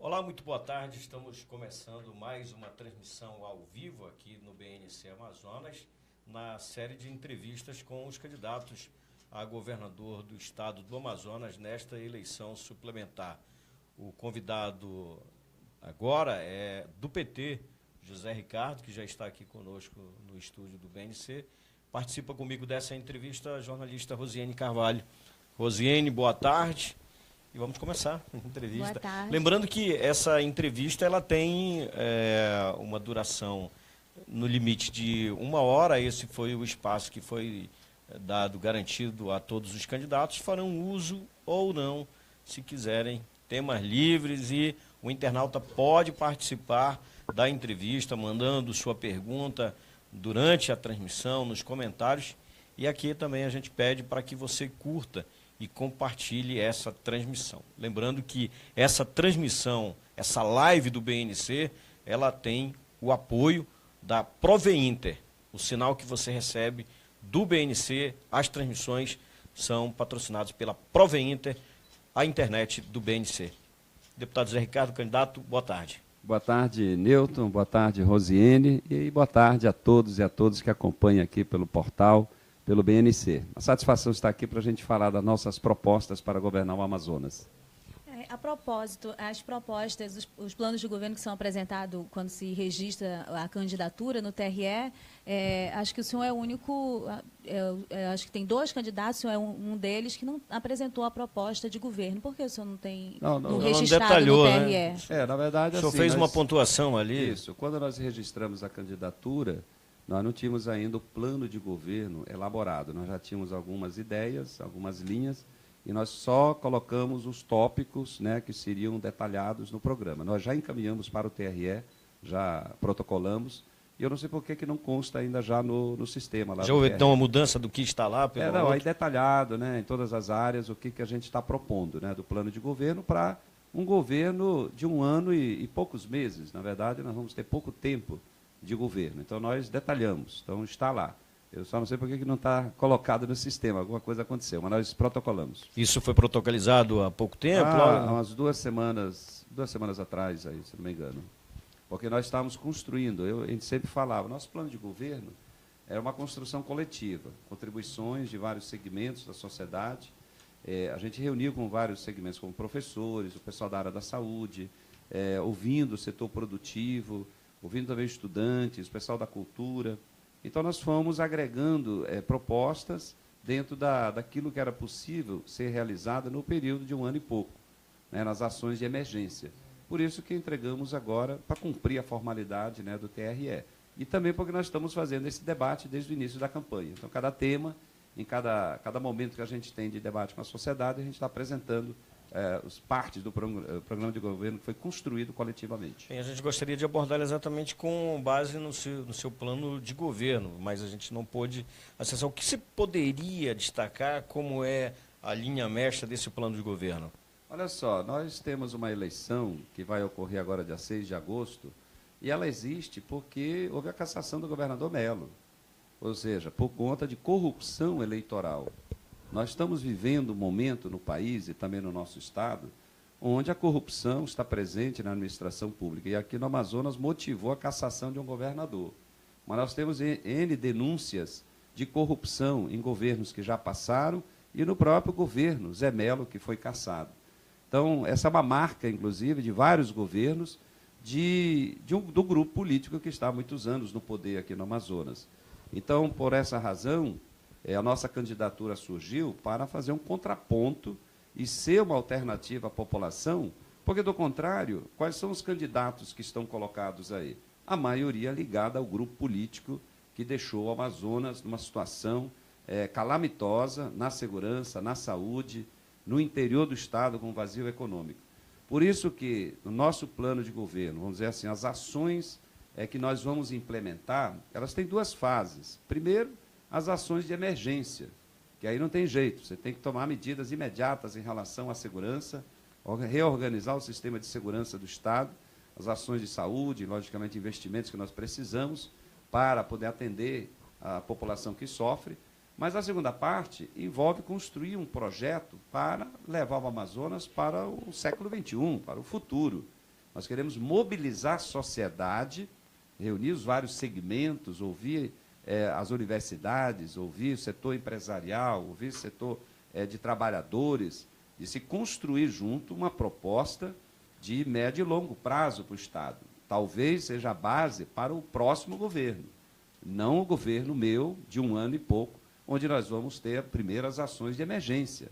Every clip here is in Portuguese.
Olá, muito boa tarde. Estamos começando mais uma transmissão ao vivo aqui no BNC Amazonas, na série de entrevistas com os candidatos a governador do estado do Amazonas nesta eleição suplementar. O convidado agora é do PT, José Ricardo, que já está aqui conosco no estúdio do BNC. Participa comigo dessa entrevista a jornalista Rosiane Carvalho. Rosiane, boa tarde. E vamos começar a entrevista. Boa tarde. Lembrando que essa entrevista ela tem uma duração no limite de 1 hora. Esse foi o espaço que foi dado, garantido a todos os candidatos. Farão uso ou não, se quiserem, temas livres, e o internauta pode participar da entrevista, mandando sua pergunta durante a transmissão, nos comentários. E aqui também a gente pede para que você curta e compartilhe essa transmissão. Lembrando que essa transmissão, essa live do BNC, ela tem o apoio da Proveinter. O sinal que você recebe do BNC, as transmissões são patrocinadas pela Proveinter, a internet do BNC. Deputado Zé Ricardo, candidato, boa tarde. Boa tarde, Newton, boa tarde, Rosiane, e boa tarde a todos e a todas que acompanham aqui pelo portal, pelo BNC. A satisfação está aqui para a gente falar das nossas propostas para governar o Amazonas. A propósito, as propostas, os planos de governo que são apresentados quando se registra a candidatura no TRE, acho que o senhor é o único, acho que tem 2 candidatos, o senhor é um deles que não apresentou a proposta de governo. Por que o senhor não tem registrado detalhou, no TRE? né? Na verdade, o senhor fez uma pontuação ali. Isso, quando nós registramos a candidatura, nós não tínhamos ainda o plano de governo elaborado. Nós já tínhamos algumas ideias, algumas linhas, e nós só colocamos os tópicos, né, que seriam detalhados no programa. Nós já encaminhamos para o TRE, já protocolamos, e eu não sei por que não consta ainda já no sistema. Lá já houve então uma mudança do que está lá? Aí detalhado, né, em todas as áreas, o que a gente está propondo, né, do plano de governo para um governo de 1 ano e poucos meses. Na verdade, nós vamos ter pouco tempo de governo. Então, nós detalhamos. Então, está lá. Eu só não sei por que não está colocado no sistema. Alguma coisa aconteceu, mas nós protocolamos. Isso foi protocolizado há pouco tempo? Há umas 2 semanas atrás, aí, se não me engano. Porque nós estávamos construindo, a gente sempre falava, nosso plano de governo era uma construção coletiva, contribuições de vários segmentos da sociedade. A gente reuniu com vários segmentos, como professores, o pessoal da área da saúde, ouvindo o setor produtivo, ouvindo também estudantes, o pessoal da cultura. Então, nós fomos agregando propostas dentro daquilo que era possível ser realizado no período de 1 ano e pouco, né, nas ações de emergência. Por isso que entregamos agora para cumprir a formalidade, né, do TRE. E também porque nós estamos fazendo esse debate desde o início da campanha. Então, cada tema, em cada momento que a gente tem de debate com a sociedade, a gente está apresentando as partes do programa de governo que foi construído coletivamente. Bem, a gente gostaria de abordar exatamente com base no seu plano de governo, mas a gente não pôde acessar. O que se poderia destacar como é a linha mestra desse plano de governo? Olha só, nós temos uma eleição que vai ocorrer agora dia 6 de agosto, e ela existe porque houve a cassação do governador Melo, ou seja, por conta de corrupção eleitoral. Nós estamos vivendo um momento no país e também no nosso estado onde a corrupção está presente na administração pública. E aqui no Amazonas motivou a cassação de um governador. Mas nós temos N denúncias de corrupção em governos que já passaram e no próprio governo Zé Melo, que foi cassado. Então, essa é uma marca, inclusive, de vários governos do grupo político que está há muitos anos no poder aqui no Amazonas. Então, por essa razão, a nossa candidatura surgiu para fazer um contraponto e ser uma alternativa à população, porque, do contrário, quais são os candidatos que estão colocados aí? A maioria ligada ao grupo político que deixou o Amazonas numa situação calamitosa na segurança, na saúde, no interior do Estado com vazio econômico. Por isso que, no nosso plano de governo, vamos dizer assim, as ações que nós vamos implementar, elas têm 2 fases. Primeiro, as ações de emergência, que aí não tem jeito, você tem que tomar medidas imediatas em relação à segurança, reorganizar o sistema de segurança do Estado, as ações de saúde, logicamente investimentos que nós precisamos para poder atender a população que sofre, mas a segunda parte envolve construir um projeto para levar o Amazonas para o século XXI, para o futuro. Nós queremos mobilizar a sociedade, reunir os vários segmentos, ouvir as universidades, ouvir o setor empresarial, ouvir o setor de trabalhadores, de se construir junto uma proposta de médio e longo prazo para o Estado. Talvez seja a base para o próximo governo, não o governo meu, de 1 ano e pouco, onde nós vamos ter primeiras ações de emergência.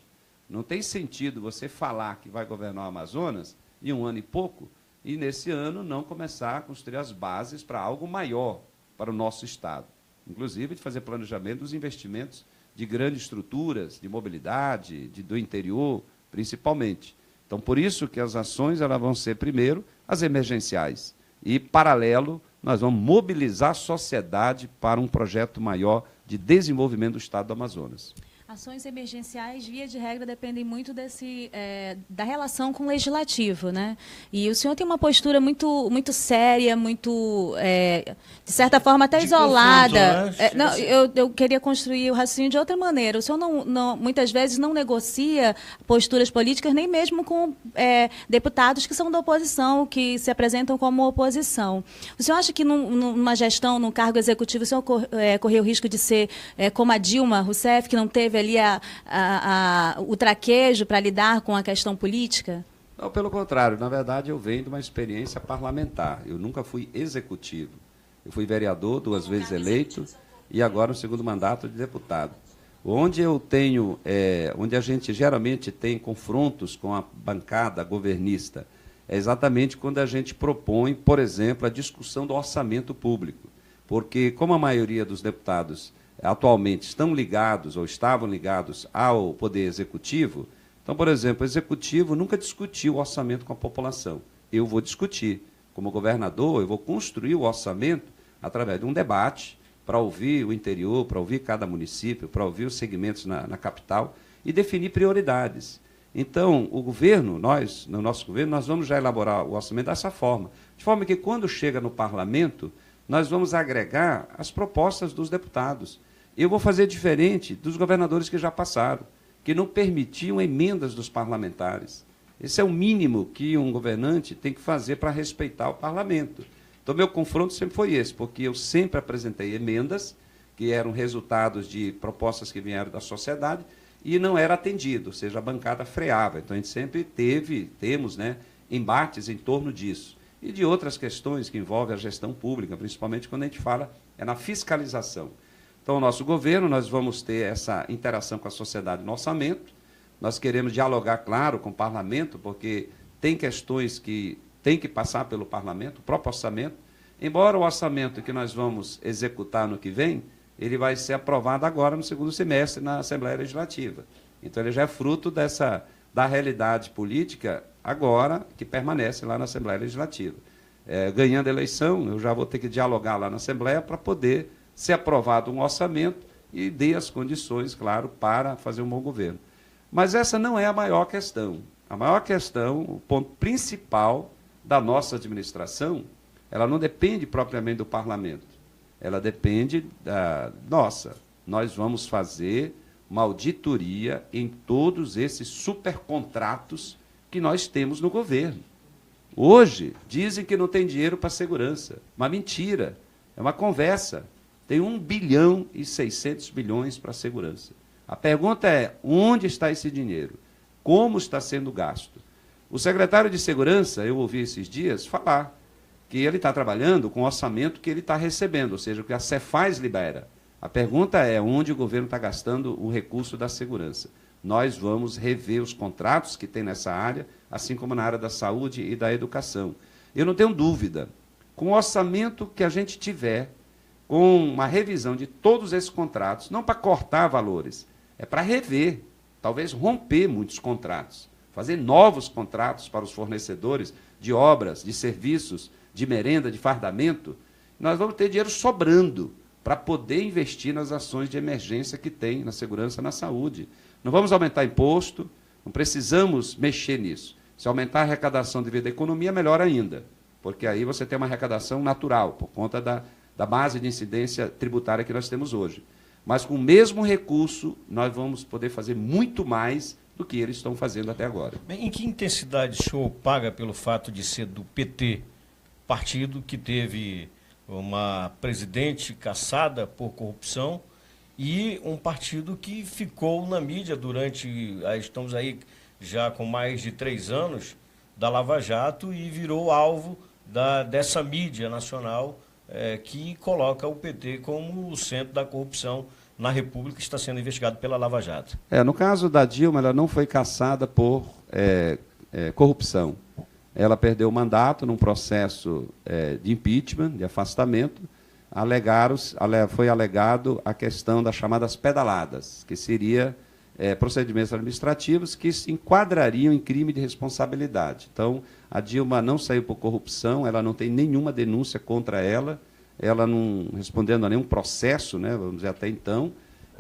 Não tem sentido você falar que vai governar o Amazonas em 1 ano e pouco, e nesse ano não começar a construir as bases para algo maior para o nosso Estado. Inclusive de fazer planejamento dos investimentos de grandes estruturas, de mobilidade, do interior, principalmente. Então, por isso que as ações elas vão ser, primeiro, as emergenciais. E, paralelo, nós vamos mobilizar a sociedade para um projeto maior de desenvolvimento do Estado do Amazonas. Ações emergenciais, via de regra, dependem muito da relação com o legislativo, né? E o senhor tem uma postura muito séria, de certa forma, até isolada. Confronto, né? Não, eu queria construir o raciocínio de outra maneira. O senhor, muitas vezes, não negocia posturas políticas, nem mesmo com deputados que são da oposição, que se apresentam como oposição. O senhor acha que, numa gestão, num cargo executivo, o senhor correu o risco de ser como a Dilma Rousseff, que não teve ali o traquejo para lidar com a questão política? Não, pelo contrário. Na verdade, eu venho de uma experiência parlamentar. Eu nunca fui executivo. Eu fui vereador, 2 vezes eleito, e agora no 2º mandato de deputado. Onde a gente geralmente tem confrontos com a bancada governista, é exatamente quando a gente propõe, por exemplo, a discussão do orçamento público. Porque, como a maioria dos deputados atualmente estão ligados ou estavam ligados ao Poder Executivo, então, por exemplo, o Executivo nunca discutiu o orçamento com a população. Eu vou discutir. Como governador, eu vou construir o orçamento através de um debate para ouvir o interior, para ouvir cada município, para ouvir os segmentos na capital e definir prioridades. Então, o governo, no nosso governo, nós vamos já elaborar o orçamento dessa forma. De forma que, quando chega no parlamento, nós vamos agregar as propostas dos deputados. Eu vou fazer diferente dos governadores que já passaram, que não permitiam emendas dos parlamentares. Esse é o mínimo que um governante tem que fazer para respeitar o parlamento. Então, meu confronto sempre foi esse, porque eu sempre apresentei emendas, que eram resultados de propostas que vieram da sociedade, e não era atendido, ou seja, a bancada freava. Então, a gente sempre temos, embates em torno disso. E de outras questões que envolvem a gestão pública, principalmente quando a gente fala na fiscalização. Então, o nosso governo, nós vamos ter essa interação com a sociedade no orçamento. Nós queremos dialogar, claro, com o parlamento, porque tem questões que têm que passar pelo parlamento, o próprio orçamento. Embora o orçamento que nós vamos executar no que vem, ele vai ser aprovado agora no 2º semestre na Assembleia Legislativa. Então, ele já é fruto da realidade política agora, que permanece lá na Assembleia Legislativa. Ganhando a eleição, eu já vou ter que dialogar lá na Assembleia para poder ser aprovado um orçamento e dê as condições, claro, para fazer um bom governo. Mas essa não é a maior questão. A maior questão, o ponto principal da nossa administração, ela não depende propriamente do parlamento. Ela depende da nossa. Nós vamos fazer uma auditoria em todos esses supercontratos que nós temos no governo. Hoje, dizem que não tem dinheiro para segurança. Uma mentira. É uma conversa. Tem 1 bilhão e 600 milhões para a segurança. A pergunta é, onde está esse dinheiro? Como está sendo gasto? O secretário de Segurança, eu ouvi esses dias falar que ele está trabalhando com o orçamento que ele está recebendo, ou seja, o que a Cefaz libera. A pergunta é onde o governo está gastando o recurso da segurança. Nós vamos rever os contratos que tem nessa área, assim como na área da saúde e da educação. Eu não tenho dúvida, com o orçamento que a gente tiver, com uma revisão de todos esses contratos, não para cortar valores, é para rever, talvez romper muitos contratos, fazer novos contratos para os fornecedores de obras, de serviços, de merenda, de fardamento. Nós vamos ter dinheiro sobrando para poder investir nas ações de emergência que tem na segurança e na saúde. Não vamos aumentar imposto, não precisamos mexer nisso. Se aumentar a arrecadação devido à economia, melhor ainda, porque aí você tem uma arrecadação natural, por conta da base de incidência tributária que nós temos hoje. Mas com o mesmo recurso, nós vamos poder fazer muito mais do que eles estão fazendo até agora. Em que intensidade o senhor paga pelo fato de ser do PT, partido que teve uma presidente caçada por corrupção e um partido que ficou na mídia durante, estamos aí já com mais de 3 anos, da Lava Jato e virou alvo dessa mídia nacional que coloca o PT como o centro da corrupção na República, que está sendo investigado pela Lava Jato. No caso da Dilma, ela não foi caçada por corrupção. Ela perdeu o mandato num processo de impeachment, de afastamento. Foi alegado a questão das chamadas pedaladas, que seria procedimentos administrativos que se enquadrariam em crime de responsabilidade. Então, a Dilma não saiu por corrupção, ela não tem nenhuma denúncia contra ela não respondendo a nenhum processo, né, vamos dizer, até então,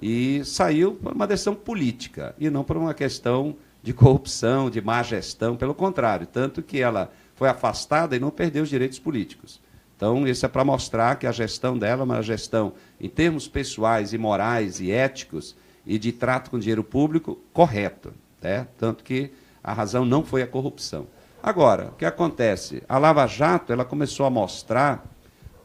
e saiu por uma decisão política, e não por uma questão de corrupção, de má gestão, pelo contrário, tanto que ela foi afastada e não perdeu os direitos políticos. Então, isso é para mostrar que a gestão dela é uma gestão, em termos pessoais e morais e éticos, e de trato com dinheiro público, correto, né? Tanto que a razão não foi a corrupção. Agora, o que acontece? A Lava Jato ela começou a mostrar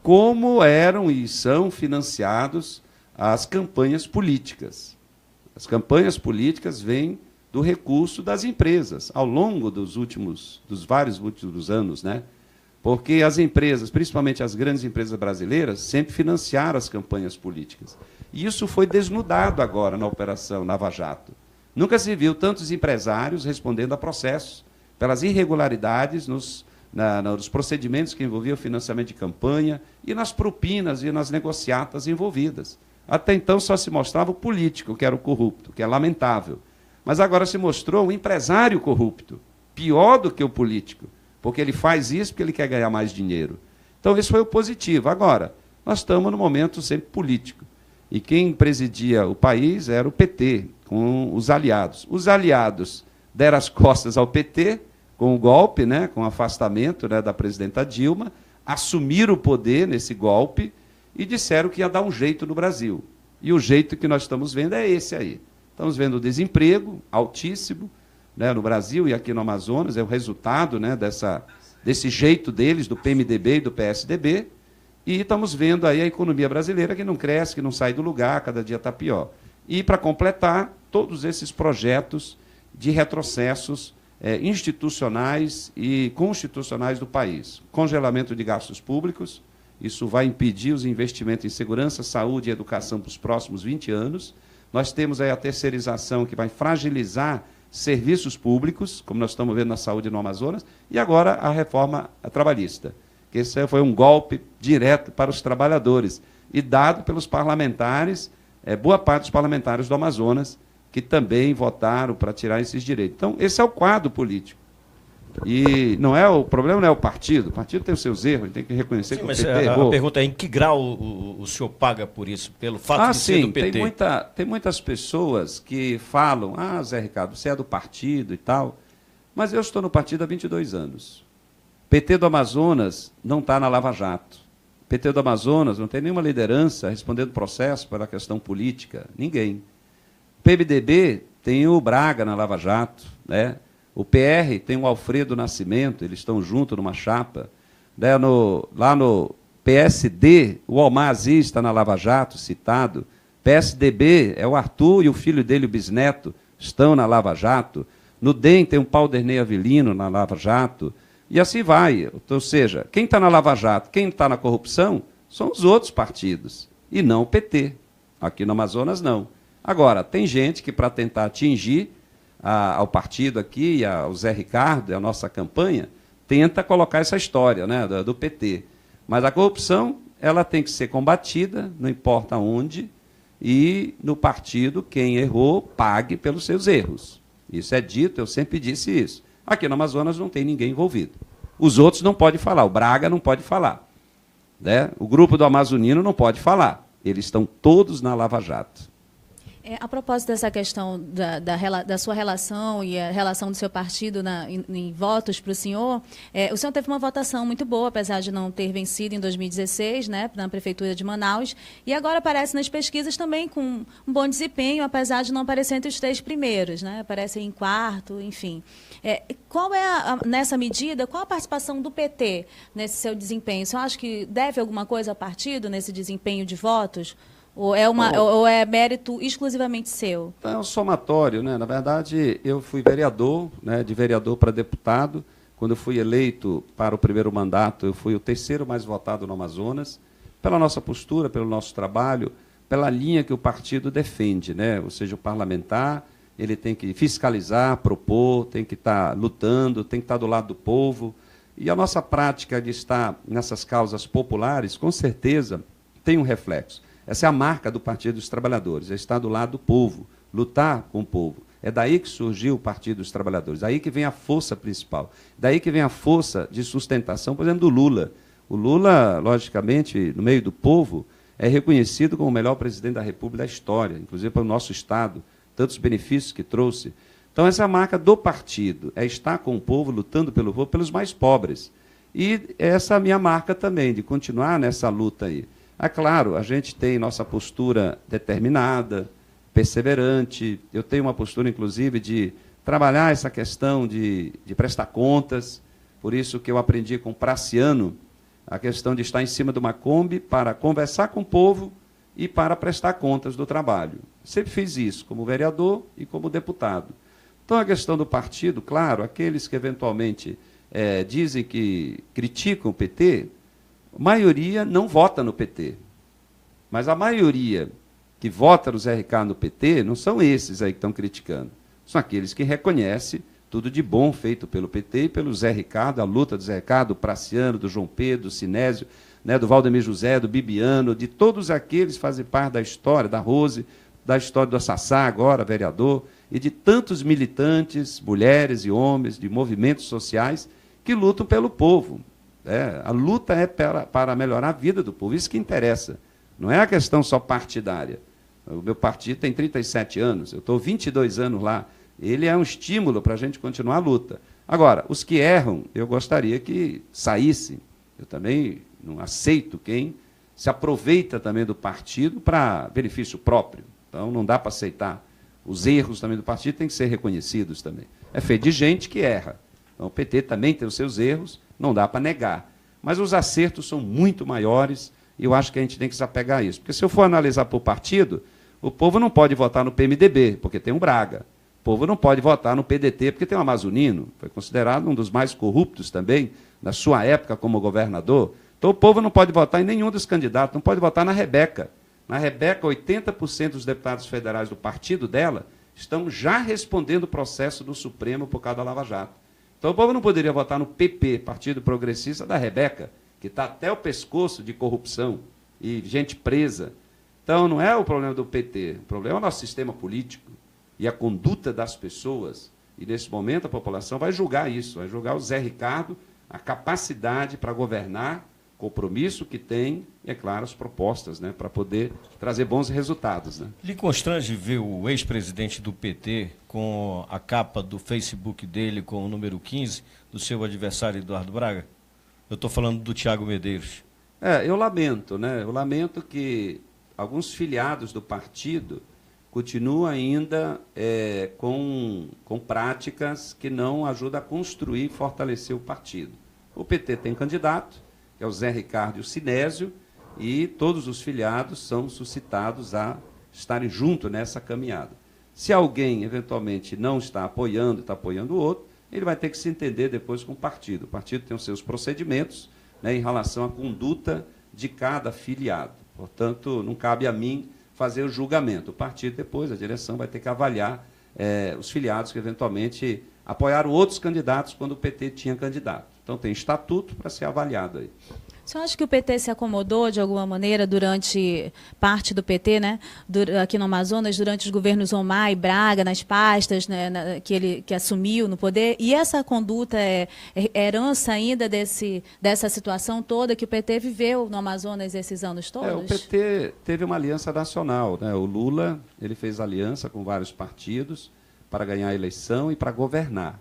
como eram e são financiados as campanhas políticas. As campanhas políticas vêm do recurso das empresas, ao longo dos vários últimos anos, né? Porque as empresas, principalmente as grandes empresas brasileiras, sempre financiaram as campanhas políticas. E isso foi desnudado agora na Operação Lava Jato. Nunca se viu tantos empresários respondendo a processos pelas irregularidades nos procedimentos que envolviam o financiamento de campanha e nas propinas e nas negociatas envolvidas. Até então só se mostrava o político, que era o corrupto, que é lamentável. Mas agora se mostrou o empresário corrupto, pior do que o político, porque ele faz isso porque ele quer ganhar mais dinheiro. Então, esse foi o positivo. Agora, nós estamos no momento sempre político. E quem presidia o país era o PT, com os aliados. Os aliados deram as costas ao PT, com o golpe, né, com o afastamento, né, da presidenta Dilma, assumiram o poder nesse golpe e disseram que ia dar um jeito no Brasil. E o jeito que nós estamos vendo é esse aí. Estamos vendo o desemprego altíssimo, né, no Brasil e aqui no Amazonas, é o resultado, né, desse jeito deles, do PMDB e do PSDB, e estamos vendo aí a economia brasileira que não cresce, que não sai do lugar, cada dia está pior. E, para completar, todos esses projetos de retrocessos institucionais e constitucionais do país. Congelamento de gastos públicos, isso vai impedir os investimentos em segurança, saúde e educação para os próximos 20 anos. Nós temos aí a terceirização que vai fragilizar serviços públicos, como nós estamos vendo na saúde no Amazonas, e agora a reforma trabalhista, que esse foi um golpe direto para os trabalhadores, e dado pelos parlamentares, boa parte dos parlamentares do Amazonas, que também votaram para tirar esses direitos. Então, esse é o quadro político. E o problema não é o partido tem os seus erros, ele tem que reconhecer que o PT errou. A pergunta é em que grau o senhor paga por isso, pelo fato de ser do PT? Tem muitas pessoas que falam, Zé Ricardo, você é do partido e tal, mas eu estou no partido há 22 anos. PT do Amazonas não está na Lava Jato. PT do Amazonas não tem nenhuma liderança respondendo processo pela questão política, ninguém. PMDB tem o Braga na Lava Jato, né? O PR tem o Alfredo Nascimento, eles estão juntos numa chapa. Né? Lá no PSD, o Omar Aziz está na Lava Jato, citado. PSDB é o Arthur e o filho dele, o bisneto, estão na Lava Jato. No DEM tem o Paulderney Avelino na Lava Jato. E assim vai. Ou seja, quem está na Lava Jato, quem está na corrupção, são os outros partidos, e não o PT. Aqui no Amazonas, não. Agora, tem gente que, para tentar atingir ao partido aqui, ao Zé Ricardo, a nossa campanha, tenta colocar essa história, né, do PT. Mas a corrupção ela tem que ser combatida, não importa onde, e no partido, quem errou, pague pelos seus erros. Isso é dito, eu sempre disse isso. Aqui no Amazonas não tem ninguém envolvido. Os outros não podem falar, o Braga não pode falar. Né? O grupo do Amazonino não pode falar. Eles estão todos na Lava Jato. A propósito dessa questão da sua relação e a relação do seu partido em votos para o senhor teve uma votação muito boa, apesar de não ter vencido em 2016, né, na Prefeitura de Manaus, e agora aparece nas pesquisas também com um bom desempenho, apesar de não aparecer entre os 3 primeiros, né, aparece em 4º, enfim. Qual é, nessa medida, qual a participação do PT nesse seu desempenho? Você acha que deve alguma coisa ao partido nesse desempenho de votos? Ou é mérito exclusivamente seu? É um somatório, né? Na verdade, eu fui vereador, né, de vereador para deputado. Quando eu fui eleito para o primeiro mandato, eu fui o 3º mais votado no Amazonas, pela nossa postura, pelo nosso trabalho, pela linha que o partido defende, né? Ou seja, o parlamentar, ele tem que fiscalizar, propor, tem que estar lutando, tem que estar do lado do povo. E a nossa prática de estar nessas causas populares, com certeza, tem um reflexo. Essa é a marca do Partido dos Trabalhadores, é estar do lado do povo, lutar com o povo. É daí que surgiu o Partido dos Trabalhadores, daí que vem a força principal, daí que vem a força de sustentação, por exemplo, do Lula. O Lula, logicamente, no meio do povo, é reconhecido como o melhor presidente da República da história, inclusive para o nosso Estado, tantos benefícios que trouxe. Então, essa é a marca do partido, é estar com o povo, lutando pelo povo, pelos mais pobres. E essa é a minha marca também, de continuar nessa luta aí. É claro, a gente tem nossa postura determinada, perseverante. Eu tenho uma postura, inclusive, de trabalhar essa questão de prestar contas. Por isso que eu aprendi com Praciano a questão de estar em cima de uma Kombi para conversar com o povo e para prestar contas do trabalho. Sempre fiz isso, como vereador e como deputado. Então, a questão do partido, claro, aqueles que eventualmente dizem que criticam o PT, a maioria não vota no PT. Mas a maioria que vota no Zé Ricardo no PT não são esses aí que estão criticando. São aqueles que reconhecem tudo de bom feito pelo PT e pelo Zé Ricardo, a luta do Zé Ricardo, do Praciano, do João Pedro, do Sinésio, né, do Valdemir José, do Bibiano, de todos aqueles que fazem parte da história, da Rose, da história do Sassá, agora vereador, e de tantos militantes, mulheres e homens, de movimentos sociais, que lutam pelo povo. A luta é para melhorar a vida do povo, isso que interessa. Não é a questão só partidária. O meu partido tem 37 anos, eu estou 22 anos lá. Ele é um estímulo para a gente continuar a luta. Agora, os que erram, eu gostaria que saíssem. Eu também não aceito quem se aproveita também do partido para benefício próprio. Então, não dá para aceitar. Os erros também do partido têm que ser reconhecidos também. É feito de gente que erra. Então, o PT também tem os seus erros, não dá para negar. Mas os acertos são muito maiores e eu acho que a gente tem que se apegar a isso. Porque se eu for analisar por partido, o povo não pode votar no PMDB, porque tem um Braga. O povo não pode votar no PDT, porque tem um Amazonino. Foi considerado um dos mais corruptos também, na sua época como governador. Então, o povo não pode votar em nenhum dos candidatos, não pode votar na Rebeca. Na Rebeca, 80% dos deputados federais do partido dela estão já respondendo o processo do Supremo por causa da Lava Jato. Então, o povo não poderia votar no PP, Partido Progressista da Rebeca, que está até o pescoço de corrupção e gente presa. Então, não é o problema do PT, o problema é o nosso sistema político e a conduta das pessoas. E, nesse momento, a população vai julgar isso, vai julgar o Zé Ricardo, a capacidade para governar, compromisso que tem e, é claro, as propostas, né, para poder trazer bons resultados. Né? Lhe constrange ver o ex-presidente do PT com a capa do Facebook dele com o número 15 do seu adversário Eduardo Braga? Eu estou falando do Thiago Medeiros. Eu lamento, né? Eu lamento que alguns filiados do partido continuam ainda com práticas que não ajudam a construir e fortalecer o partido. O PT tem candidato, que é o Zé Ricardo e o Sinésio, e todos os filiados são suscitados a estarem juntos nessa caminhada. Se alguém, eventualmente, não está apoiando o outro, ele vai ter que se entender depois com o partido. O partido tem os seus procedimentos, né, em relação à conduta de cada filiado. Portanto, não cabe a mim fazer o julgamento. O partido, depois, a direção vai ter que avaliar os filiados que, eventualmente, apoiaram outros candidatos quando o PT tinha candidato. Então, tem estatuto para ser avaliado aí. Você acha que o PT se acomodou, de alguma maneira, durante parte do PT, né, aqui no Amazonas, durante os governos Omar e Braga, nas pastas, né, que assumiu no poder? E essa conduta é herança ainda dessa situação toda que o PT viveu no Amazonas esses anos todos? O PT teve uma aliança nacional, né? O Lula, ele fez aliança com vários partidos para ganhar a eleição e para governar.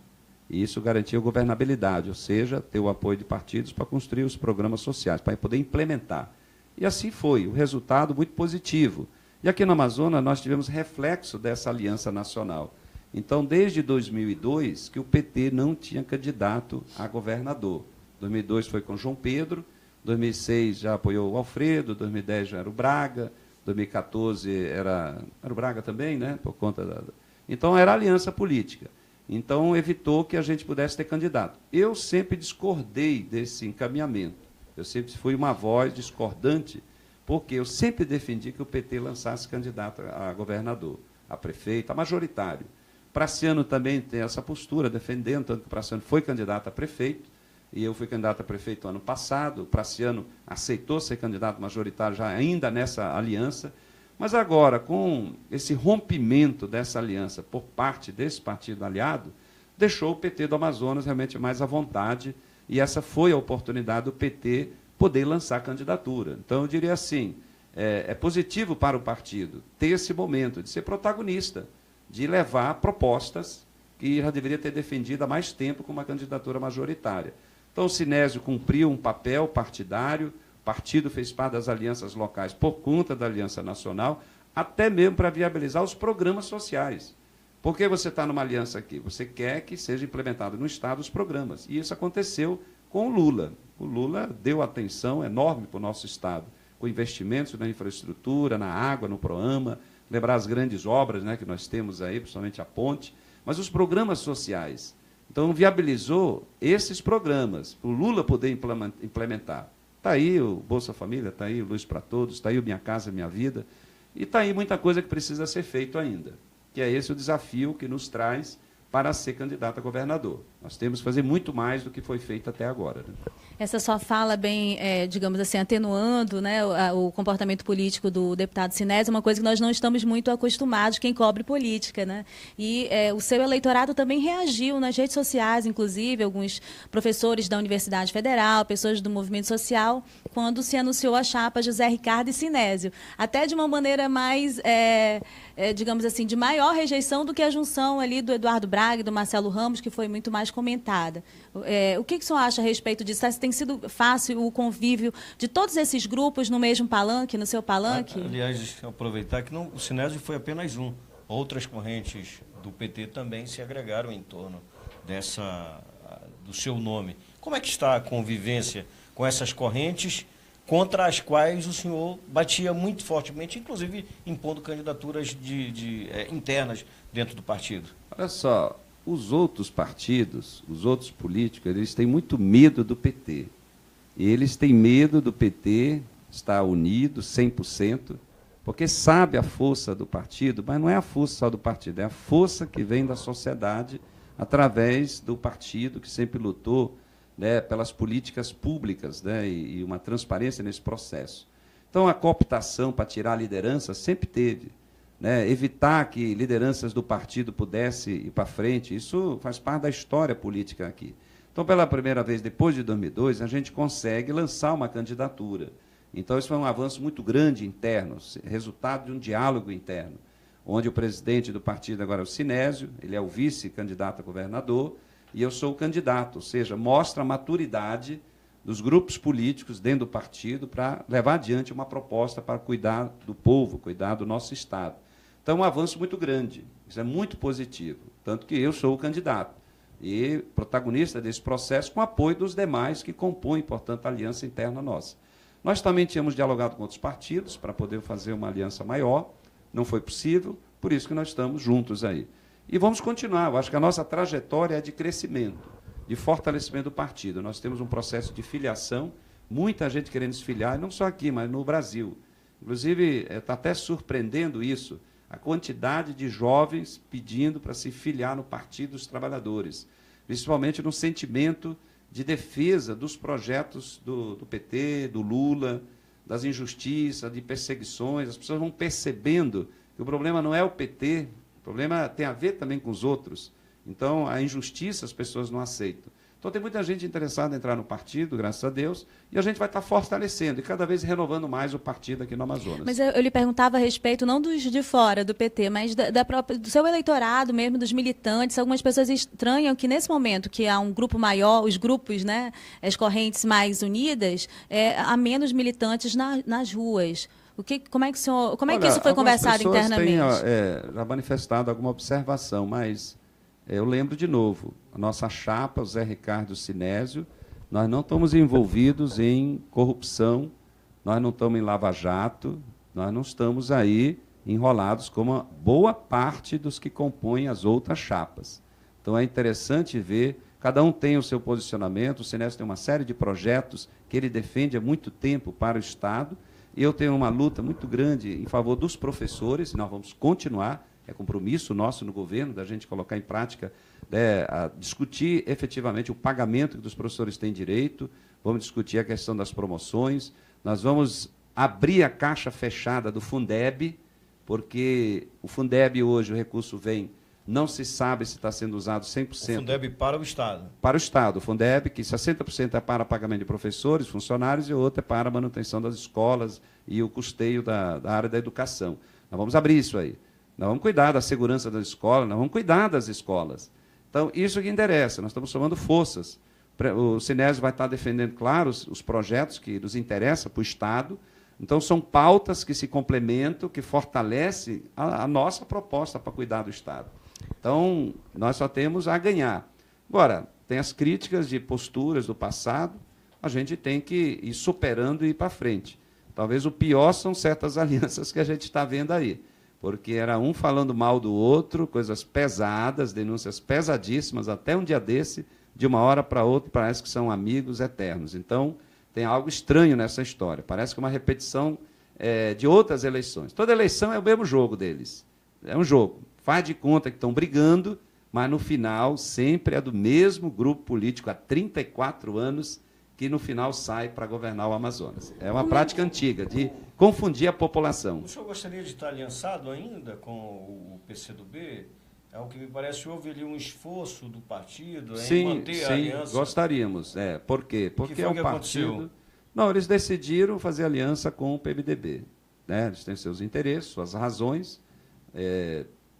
E isso garantia governabilidade, ou seja, ter o apoio de partidos para construir os programas sociais, para poder implementar. E assim foi, o resultado muito positivo. E aqui no Amazonas nós tivemos reflexo dessa aliança nacional. Então, desde 2002, que o PT não tinha candidato a governador. 2002 foi com João Pedro, 2006 já apoiou o Alfredo, 2010 já era o Braga, 2014 era o Braga também, né, por conta da... Então, era aliança política. Então, evitou que a gente pudesse ter candidato. Eu sempre discordei desse encaminhamento. Eu sempre fui uma voz discordante, porque eu sempre defendi que o PT lançasse candidato a governador, a prefeito, a majoritário. Praciano também tem essa postura, defendendo, tanto que o Praciano foi candidato a prefeito, e eu fui candidato a prefeito ano passado. O Praciano aceitou ser candidato majoritário já ainda nessa aliança. Mas agora, com esse rompimento dessa aliança por parte desse partido aliado, deixou o PT do Amazonas realmente mais à vontade, e essa foi a oportunidade do PT poder lançar candidatura. Então, eu diria assim, é positivo para o partido ter esse momento de ser protagonista, de levar propostas que já deveria ter defendido há mais tempo com uma candidatura majoritária. Então, o Sinésio cumpriu um papel partidário, o partido fez parte das alianças locais por conta da aliança nacional, até mesmo para viabilizar os programas sociais. Por que você está numa aliança aqui? Você quer que seja implementado no Estado os programas. E isso aconteceu com o Lula. O Lula deu atenção enorme para o nosso Estado, com investimentos na infraestrutura, na água, no PROAMA, lembrar as grandes obras, né, que nós temos aí, principalmente a ponte, mas os programas sociais. Então, viabilizou esses programas, para o Lula poder implementar. Está aí o Bolsa Família, está aí o Luz para Todos, está aí o Minha Casa Minha Vida, e está aí muita coisa que precisa ser feito ainda, que é esse o desafio que nos traz para ser candidato a governador. Nós temos que fazer muito mais do que foi feito até agora, né? Essa sua fala bem, digamos assim, atenuando, né, o comportamento político do deputado Sinésio, é uma coisa que nós não estamos muito acostumados, quem cobre política, né? E o seu eleitorado também reagiu nas redes sociais, inclusive, alguns professores da Universidade Federal, pessoas do movimento social, quando se anunciou a chapa José Ricardo e Sinésio. Até de uma maneira mais, digamos assim, de maior rejeição do que a junção ali do Eduardo Braga e do Marcelo Ramos, que foi muito mais comentada. O que o senhor acha a respeito disso? Tem sido fácil o convívio de todos esses grupos no mesmo palanque, no seu palanque? Aliás, aproveitar que o Sinésio foi apenas um. Outras correntes do PT também se agregaram em torno do seu nome. Como é que está a convivência com essas correntes contra as quais o senhor batia muito fortemente, inclusive impondo candidaturas internas dentro do partido? Olha só, os outros partidos, os outros políticos, eles têm muito medo do PT. E eles têm medo do PT estar unido 100%, porque sabe a força do partido, mas não é a força só do partido, é a força que vem da sociedade através do partido que sempre lutou, né, pelas políticas públicas, né, e uma transparência nesse processo. Então, a cooptação para tirar a liderança sempre teve. Né, evitar que lideranças do partido pudessem ir para frente, isso faz parte da história política aqui. Então, pela primeira vez, depois de 2002, a gente consegue lançar uma candidatura. Então, isso foi um avanço muito grande interno, resultado de um diálogo interno, onde o presidente do partido agora é o Sinésio, ele é o vice-candidato a governador, e eu sou o candidato, ou seja, mostra a maturidade dos grupos políticos dentro do partido para levar adiante uma proposta para cuidar do povo, cuidar do nosso Estado. Então, é um avanço muito grande, isso é muito positivo, tanto que eu sou o candidato e protagonista desse processo com apoio dos demais que compõem, portanto, a aliança interna nossa. Nós também tínhamos dialogado com outros partidos para poder fazer uma aliança maior, não foi possível, por isso que nós estamos juntos aí. E vamos continuar, eu acho que a nossa trajetória é de crescimento, de fortalecimento do partido. Nós temos um processo de filiação, muita gente querendo se filiar, não só aqui, mas no Brasil. Inclusive, está até surpreendendo isso, a quantidade de jovens pedindo para se filiar no Partido dos Trabalhadores, principalmente no sentimento de defesa dos projetos do PT, do Lula, das injustiças, de perseguições. As pessoas vão percebendo que o problema não é o PT, o problema tem a ver também com os outros. Então, a injustiça as pessoas não aceitam. Então, tem muita gente interessada em entrar no partido, graças a Deus, e a gente vai estar fortalecendo e cada vez renovando mais o partido aqui no Amazonas. Mas eu lhe perguntava a respeito, não dos de fora do PT, mas do seu eleitorado mesmo, dos militantes. Algumas pessoas estranham que, nesse momento, que há um grupo maior, os grupos, né, as correntes mais unidas, há menos militantes nas ruas. Como é que isso foi conversado internamente? Têm já manifestado alguma observação, mas eu lembro de novo, a nossa chapa, o Zé Ricardo Sinésio, nós não estamos envolvidos em corrupção, nós não estamos em lava-jato, nós não estamos aí enrolados como a boa parte dos que compõem as outras chapas. Então é interessante ver, cada um tem o seu posicionamento, o Sinésio tem uma série de projetos que ele defende há muito tempo para o Estado, e eu tenho uma luta muito grande em favor dos professores, e nós vamos continuar. É compromisso nosso no governo da gente colocar em prática, a discutir efetivamente o pagamento que os professores têm direito, vamos discutir a questão das promoções, nós vamos abrir a caixa fechada do Fundeb, porque o Fundeb hoje, o recurso vem, não se sabe se está sendo usado 100%. O Fundeb para o Estado. Para o Estado. O Fundeb, que 60% é para pagamento de professores, funcionários, e o outro é para a manutenção das escolas e o custeio da área da educação. Nós vamos abrir isso aí. Nós vamos cuidar da segurança das escolas, nós vamos cuidar das escolas. Então, isso que interessa, nós estamos somando forças. O Sinésio vai estar defendendo, claro, os projetos que nos interessam para o Estado. Então, são pautas que se complementam, que fortalecem a nossa proposta para cuidar do Estado. Então, nós só temos a ganhar. Agora, tem as críticas de posturas do passado, a gente tem que ir superando e ir para frente. Talvez o pior são certas alianças que a gente está vendo aí. Porque era um falando mal do outro, coisas pesadas, denúncias pesadíssimas, até um dia desse, de uma hora para outra, parece que são amigos eternos. Então, tem algo estranho nessa história. Parece que é uma repetição de outras eleições. Toda eleição é o mesmo jogo deles. É um jogo. Faz de conta que estão brigando, mas, no final, sempre é do mesmo grupo político, há 34 anos, que no final sai para governar o Amazonas. É uma prática antiga, de confundir a população. O senhor gostaria de estar aliançado ainda com o PCdoB? É o que me parece, houve ali um esforço do partido em manter a aliança. Sim, gostaríamos. Por quê? Porque é um partido... Aconteceu? Não, eles decidiram fazer aliança com o PMDB. Né? Eles têm seus interesses, suas razões.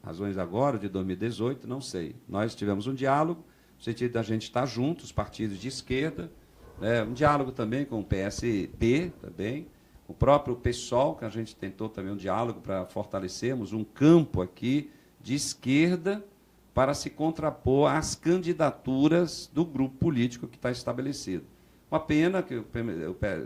Razões agora, de 2018, não sei. Nós tivemos um diálogo, no sentido da gente estar juntos, os partidos de esquerda, um diálogo também com o PSB, também, o próprio PSOL, que a gente tentou também um diálogo para fortalecermos um campo aqui de esquerda para se contrapor às candidaturas do grupo político que está estabelecido. Uma pena que o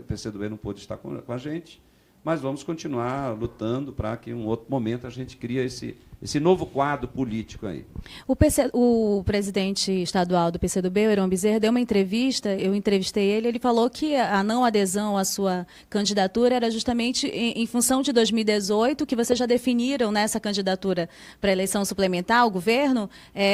PCdoB não pôde estar com a gente, mas vamos continuar lutando para que, em um outro momento, a gente crie esse novo quadro político aí. O presidente estadual do PCdoB, o Heron Bezerra, deu uma entrevista, eu entrevistei ele falou que a não adesão à sua candidatura era justamente em função de 2018, que vocês já definiram nessa candidatura para a eleição suplementar ao governo,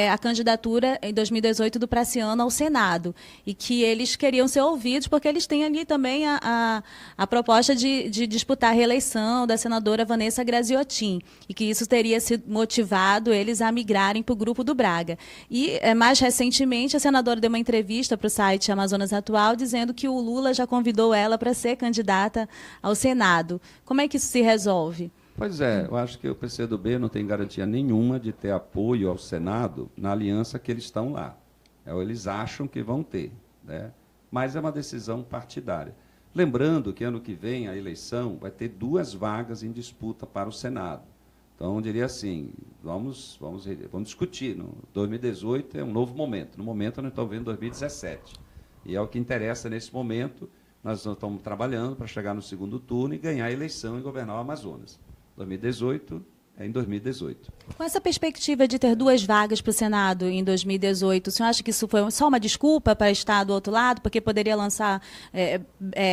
a candidatura em 2018 do Praciano ao Senado, e que eles queriam ser ouvidos, porque eles têm ali também a proposta de disputar a reeleição da senadora Vanessa Graziotin, e que isso teria sido motivado eles a migrarem para o grupo do Braga. E, mais recentemente, a senadora deu uma entrevista para o site Amazonas Atual, dizendo que o Lula já convidou ela para ser candidata ao Senado. Como é que isso se resolve? Pois é, eu acho que o PCdoB não tem garantia nenhuma de ter apoio ao Senado na aliança que eles estão lá. Eles acham que vão ter, né? Mas é uma decisão partidária. Lembrando que ano que vem a eleição vai ter 2 vagas em disputa para o Senado. Então, eu diria assim, vamos discutir. No 2018 é um novo momento. No momento, nós estamos vendo 2017. E é o que interessa nesse momento. Nós estamos trabalhando para chegar no segundo turno e ganhar a eleição e governar o Amazonas. 2018 é em 2018. Com essa perspectiva de ter 2 vagas para o Senado em 2018, o senhor acha que isso foi só uma desculpa para estar do outro lado, porque poderia lançar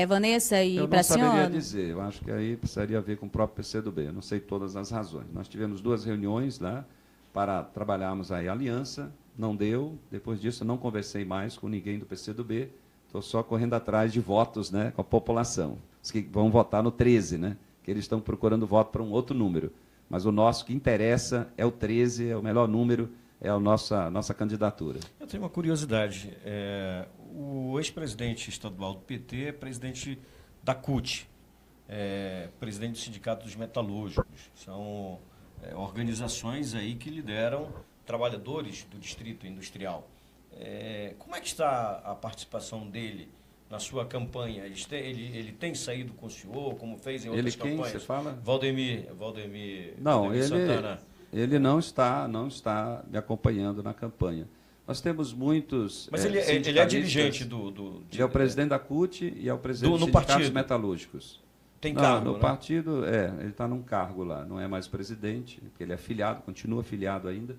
Vanessa e Praciano? Eu não saberia dizer. Eu acho que aí precisaria ver com o próprio PCdoB. Eu não sei todas as razões. Nós tivemos 2 reuniões lá para trabalharmos aí a aliança, não deu. Depois disso, eu não conversei mais com ninguém do PCdoB. Estou só correndo atrás de votos, né, com a população. Os que vão votar no 13, né, que eles estão procurando voto para um outro número. Mas o nosso que interessa é o 13, é o melhor número, é a nossa candidatura. Eu tenho uma curiosidade. O ex-presidente estadual do PT é presidente da CUT, presidente do Sindicato dos Metalúrgicos. São organizações aí que lideram trabalhadores do distrito industrial. Como é que está a participação dele na sua campanha? Ele tem saído com o senhor, como fez em outras campanhas? Quem você fala? Valdemir Não, Santana. Ele não está me acompanhando na campanha. Nós temos muitos. Mas ele é dirigente ele é o presidente da CUT e é o presidente dos sindicatos metalúrgicos. Tem cargo, no partido, ele está num cargo lá, não é mais presidente, porque ele é afiliado, continua afiliado ainda.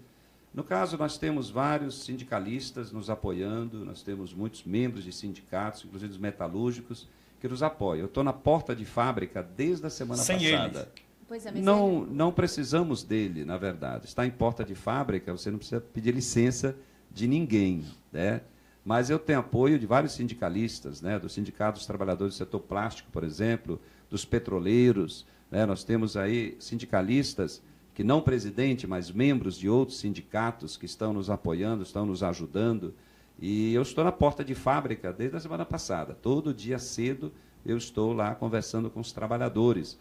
No caso, nós temos vários sindicalistas nos apoiando, nós temos muitos membros de sindicatos, inclusive os metalúrgicos, que nos apoiam. Eu estou na porta de fábrica desde a semana passada. Ele. Pois é, mas não precisamos dele, na verdade. Está em porta de fábrica, você não precisa pedir licença de ninguém, né? Mas eu tenho apoio de vários sindicalistas, né? Do Sindicato dos Trabalhadores do Setor Plástico, por exemplo, dos petroleiros, né? Nós temos aí sindicalistas que não presidente, mas membros de outros sindicatos que estão nos apoiando, estão nos ajudando. E eu estou na porta de fábrica desde a semana passada. Todo dia cedo eu estou lá conversando com os trabalhadores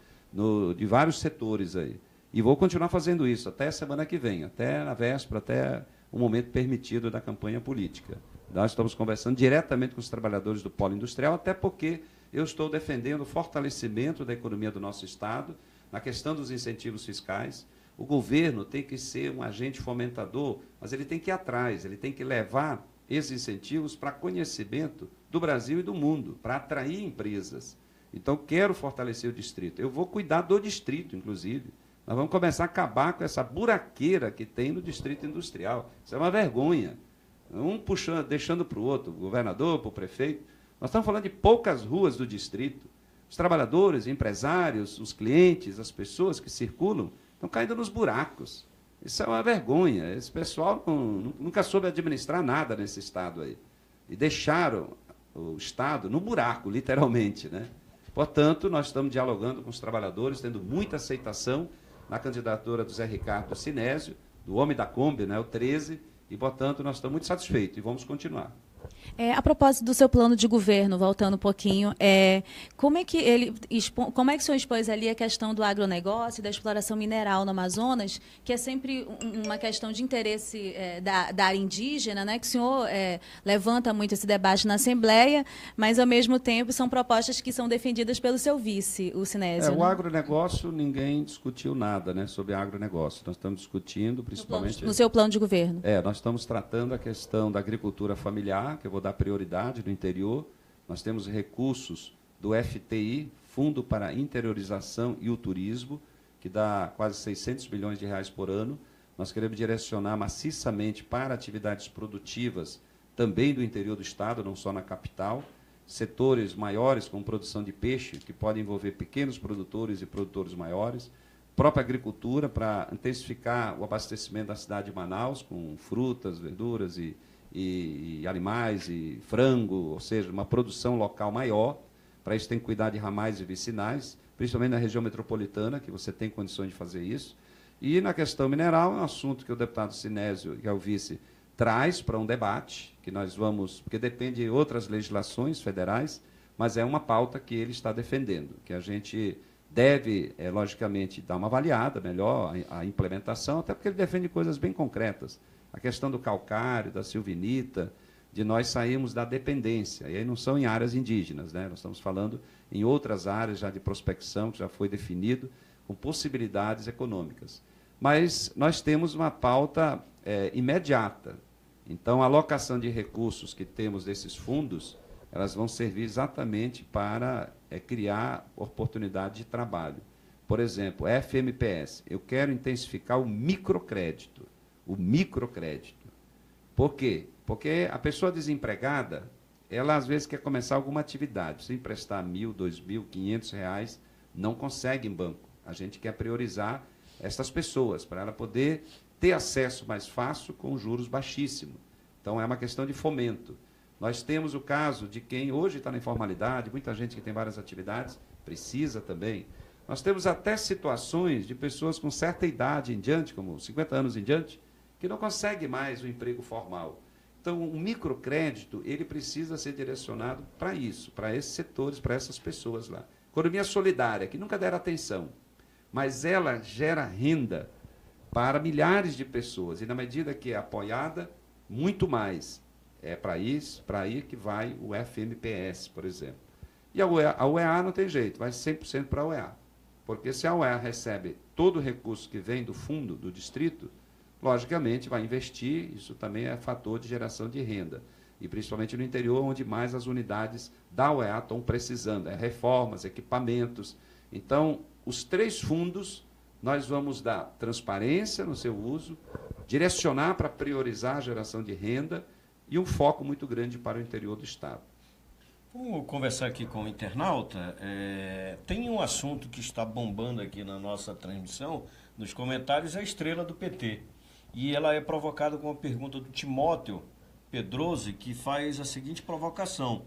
de vários setores aí. E vou continuar fazendo isso até a semana que vem, até a véspera, até o momento permitido da campanha política. Nós estamos conversando diretamente com os trabalhadores do polo industrial, até porque eu estou defendendo o fortalecimento da economia do nosso Estado, na questão dos incentivos fiscais. O governo tem que ser um agente fomentador, mas ele tem que ir atrás, ele tem que levar esses incentivos para conhecimento do Brasil e do mundo, para atrair empresas. Então, quero fortalecer o distrito. Eu vou cuidar do distrito, inclusive. Nós vamos começar a acabar com essa buraqueira que tem no distrito industrial. Isso é uma vergonha. Um puxando, deixando para o outro, o governador, para o prefeito. Nós estamos falando de poucas ruas do distrito. Os trabalhadores, empresários, os clientes, as pessoas que circulam, estão caindo nos buracos. Isso é uma vergonha. Esse pessoal nunca soube administrar nada nesse Estado aí. E deixaram o Estado no buraco, literalmente, né? Portanto, nós estamos dialogando com os trabalhadores, tendo muita aceitação na candidatura do Zé Ricardo Sinésio, do homem da Kombi, né, o 13, e, portanto, nós estamos muito satisfeitos e vamos continuar. A propósito do seu plano de governo, voltando um pouquinho, como é que o senhor expôs ali a questão do agronegócio e da exploração mineral no Amazonas, que é sempre uma questão de interesse da área indígena, né, que o senhor levanta muito esse debate na Assembleia, mas, ao mesmo tempo, são propostas que são defendidas pelo seu vice, o Sinésio. O agronegócio, ninguém discutiu nada, né, sobre agronegócio. Nós estamos discutindo, principalmente... No seu plano de governo. Nós estamos tratando a questão da agricultura familiar, que eu vou dar prioridade no interior. Nós temos recursos do FTI, Fundo para a Interiorização e o Turismo, que dá quase 600 bilhões de reais por ano. Nós queremos direcionar maciçamente para atividades produtivas também do interior do Estado, não só na capital. Setores maiores, como produção de peixe, que podem envolver pequenos produtores e produtores maiores. Própria agricultura, para intensificar o abastecimento da cidade de Manaus, com frutas, verduras e animais e frango, ou seja, uma produção local maior. Para isso tem que cuidar de ramais e vicinais, principalmente na região metropolitana, que você tem condições de fazer isso. E na questão mineral, é um assunto que o deputado Sinésio, que é o vice, traz para um debate, que nós vamos, porque depende de outras legislações federais, mas é uma pauta que ele está defendendo, que a gente deve, logicamente, dar uma avaliada melhor a implementação, até porque ele defende coisas bem concretas. A questão do calcário, da silvinita, de nós sairmos da dependência. E aí não são em áreas indígenas, né? Nós estamos falando em outras áreas já de prospecção, que já foi definido, com possibilidades econômicas. Mas nós temos uma pauta imediata. Então, a alocação de recursos que temos desses fundos, elas vão servir exatamente para criar oportunidade de trabalho. Por exemplo, FMPS. Eu quero intensificar o microcrédito. O microcrédito. Por quê? Porque a pessoa desempregada, ela às vezes quer começar alguma atividade. Se emprestar R$1.000, R$2.000, R$500, não consegue em banco. A gente quer priorizar essas pessoas, para ela poder ter acesso mais fácil com juros baixíssimos. Então, é uma questão de fomento. Nós temos o caso de quem hoje está na informalidade, muita gente que tem várias atividades, precisa também. Nós temos até situações de pessoas com certa idade em diante, como 50 anos em diante, que não conseguem mais o emprego formal. Então, o microcrédito, ele precisa ser direcionado para isso, para esses setores, para essas pessoas lá. Economia solidária, que nunca deram atenção, mas ela gera renda para milhares de pessoas, e na medida que é apoiada, muito mais. É para aí que vai o FMPS, por exemplo. E a UEA não tem jeito, vai 100% para a UEA. Porque se a UEA recebe todo o recurso que vem do fundo do distrito, logicamente vai investir, isso também é fator de geração de renda. E principalmente no interior, onde mais as unidades da UEA estão precisando, reformas, equipamentos. Então, os 3 fundos, nós vamos dar transparência no seu uso, direcionar para priorizar a geração de renda e um foco muito grande para o interior do Estado. Vamos conversar aqui com o internauta. Tem um assunto que está bombando aqui na nossa transmissão, nos comentários, é a estrela do PT. E ela é provocada com uma pergunta do Timóteo Pedroso, que faz a seguinte provocação: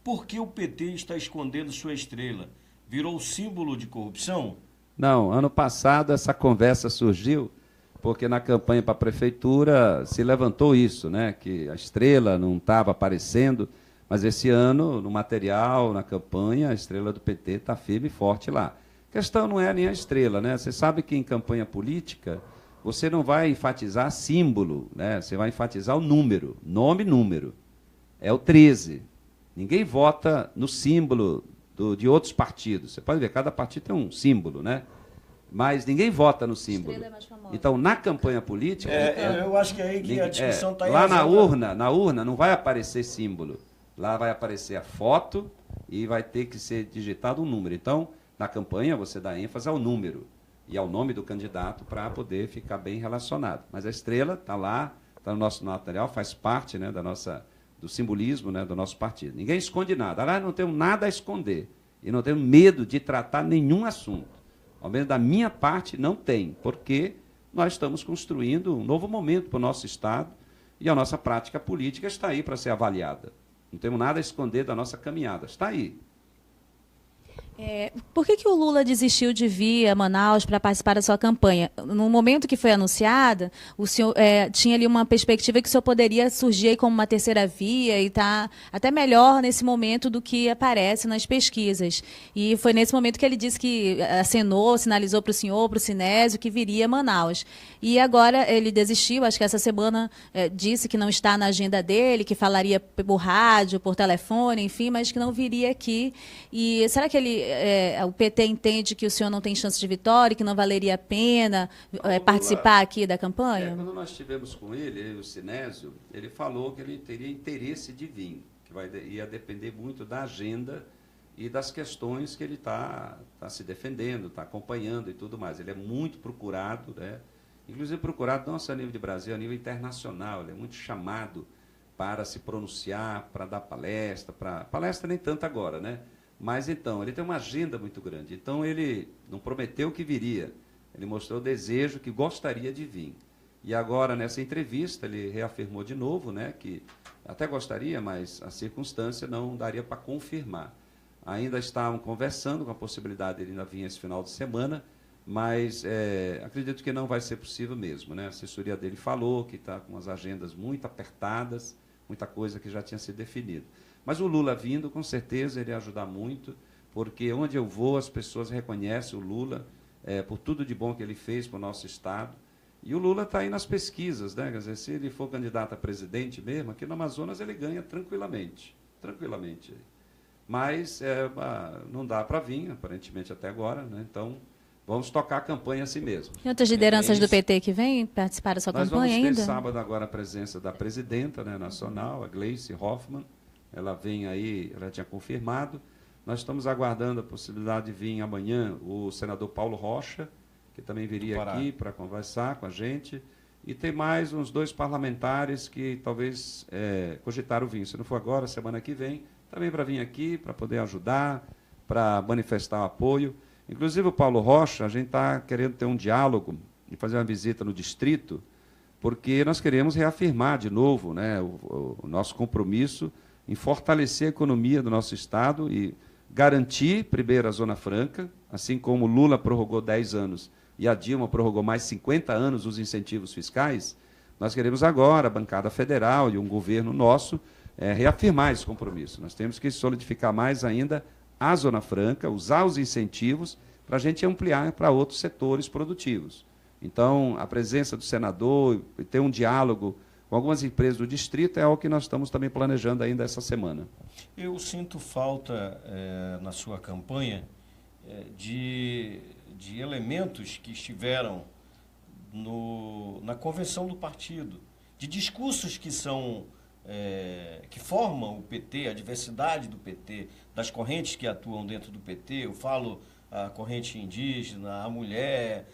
por que o PT está escondendo sua estrela? Virou símbolo de corrupção? Não, ano passado essa conversa surgiu porque na campanha para a prefeitura se levantou isso, né, que a estrela não estava aparecendo, mas esse ano, no material, na campanha, a estrela do PT está firme e forte lá. A questão não é nem a estrela, né? Você sabe que em campanha política você não vai enfatizar símbolo, né? Você vai enfatizar o número, nome e número. É o 13. Ninguém vota no símbolo de outros partidos. Você pode ver, cada partido tem um símbolo, né? Mas ninguém vota no símbolo. Estrela é mais famosa. Então, na campanha política... Eu acho que é aí que a discussão está aí. Lá na urna não vai aparecer símbolo. Lá vai aparecer a foto e vai ter que ser digitado um número. Então, na campanha, você dá ênfase ao número e ao nome do candidato para poder ficar bem relacionado. Mas a estrela está lá, está no nosso material, faz parte, né, do simbolismo, né, do nosso partido. Ninguém esconde nada. Lá não temos nada a esconder e não temos medo de tratar nenhum assunto. Ao menos da minha parte, não tem, porque nós estamos construindo um novo momento para o nosso Estado e a nossa prática política está aí para ser avaliada. Não temos nada a esconder da nossa caminhada, está aí. Por que o Lula desistiu de vir a Manaus para participar da sua campanha? No momento que foi anunciada, o senhor tinha ali uma perspectiva que o senhor poderia surgir aí como uma terceira via e estar até melhor nesse momento do que aparece nas pesquisas. E foi nesse momento que ele disse que acenou, sinalizou para o senhor, para o Sinésio, que viria a Manaus. E agora ele desistiu, acho que essa semana disse que não está na agenda dele, que falaria por rádio, por telefone, enfim, mas que não viria aqui. E será que o PT entende que o senhor não tem chance de vitória, que não valeria a pena participar aqui da campanha? Quando nós estivemos com ele, o Sinésio, ele falou que ele teria interesse de vir, que ia depender muito da agenda e das questões que ele está se defendendo, está acompanhando e tudo mais. Ele é muito procurado, né? Inclusive procurado não só a nível de Brasil, a nível internacional. Ele é muito chamado para se pronunciar, para dar palestra, palestra nem tanto agora, né? Mas, então, ele tem uma agenda muito grande. Então, ele não prometeu que viria. Ele mostrou o desejo que gostaria de vir. E agora, nessa entrevista, ele reafirmou de novo, né, que até gostaria, mas a circunstância não daria para confirmar. Ainda estavam conversando com a possibilidade de ele ainda vir esse final de semana, mas acredito que não vai ser possível mesmo, né? A assessoria dele falou que está com as agendas muito apertadas, muita coisa que já tinha sido definida. Mas o Lula vindo, com certeza, ele ia ajudar muito, porque onde eu vou, as pessoas reconhecem o Lula por tudo de bom que ele fez para o nosso Estado. E o Lula está aí nas pesquisas, né? Quer dizer, se ele for candidato a presidente mesmo, aqui no Amazonas ele ganha tranquilamente. Tranquilamente. Mas não dá para vir, aparentemente, até agora, né? Então, vamos tocar a campanha assim mesmo. Tem outras lideranças do PT que vêm participar da sua campanha ainda? Nós vamos ter sábado agora a presença da presidenta, né, nacional, a Gleice Hoffmann. Ela vem aí, ela tinha confirmado. Nós estamos aguardando a possibilidade de vir amanhã o senador Paulo Rocha, que também viria aqui para conversar com a gente. E tem mais uns 2 parlamentares que talvez cogitaram vir. Se não for agora, semana que vem, também para vir aqui, para poder ajudar, para manifestar o apoio. Inclusive o Paulo Rocha, a gente está querendo ter um diálogo e fazer uma visita no distrito porque nós queremos reafirmar de novo, né, o nosso compromisso em fortalecer a economia do nosso Estado e garantir, primeiro, a Zona Franca, assim como Lula prorrogou 10 anos e a Dilma prorrogou mais 50 anos os incentivos fiscais, nós queremos agora, a bancada federal e um governo nosso, reafirmar esse compromisso. Nós temos que solidificar mais ainda a Zona Franca, usar os incentivos para a gente ampliar para outros setores produtivos. Então, a presença do senador e ter um diálogo com algumas empresas do distrito é algo que nós estamos também planejando ainda essa semana. Eu sinto falta, na sua campanha, de elementos que estiveram na convenção do partido, de discursos que são que formam o PT, a diversidade do PT, das correntes que atuam dentro do PT. Eu falo a corrente indígena, a mulher,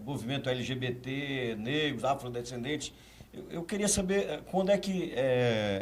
movimento LGBT, negros, afrodescendentes. Eu queria saber quando é que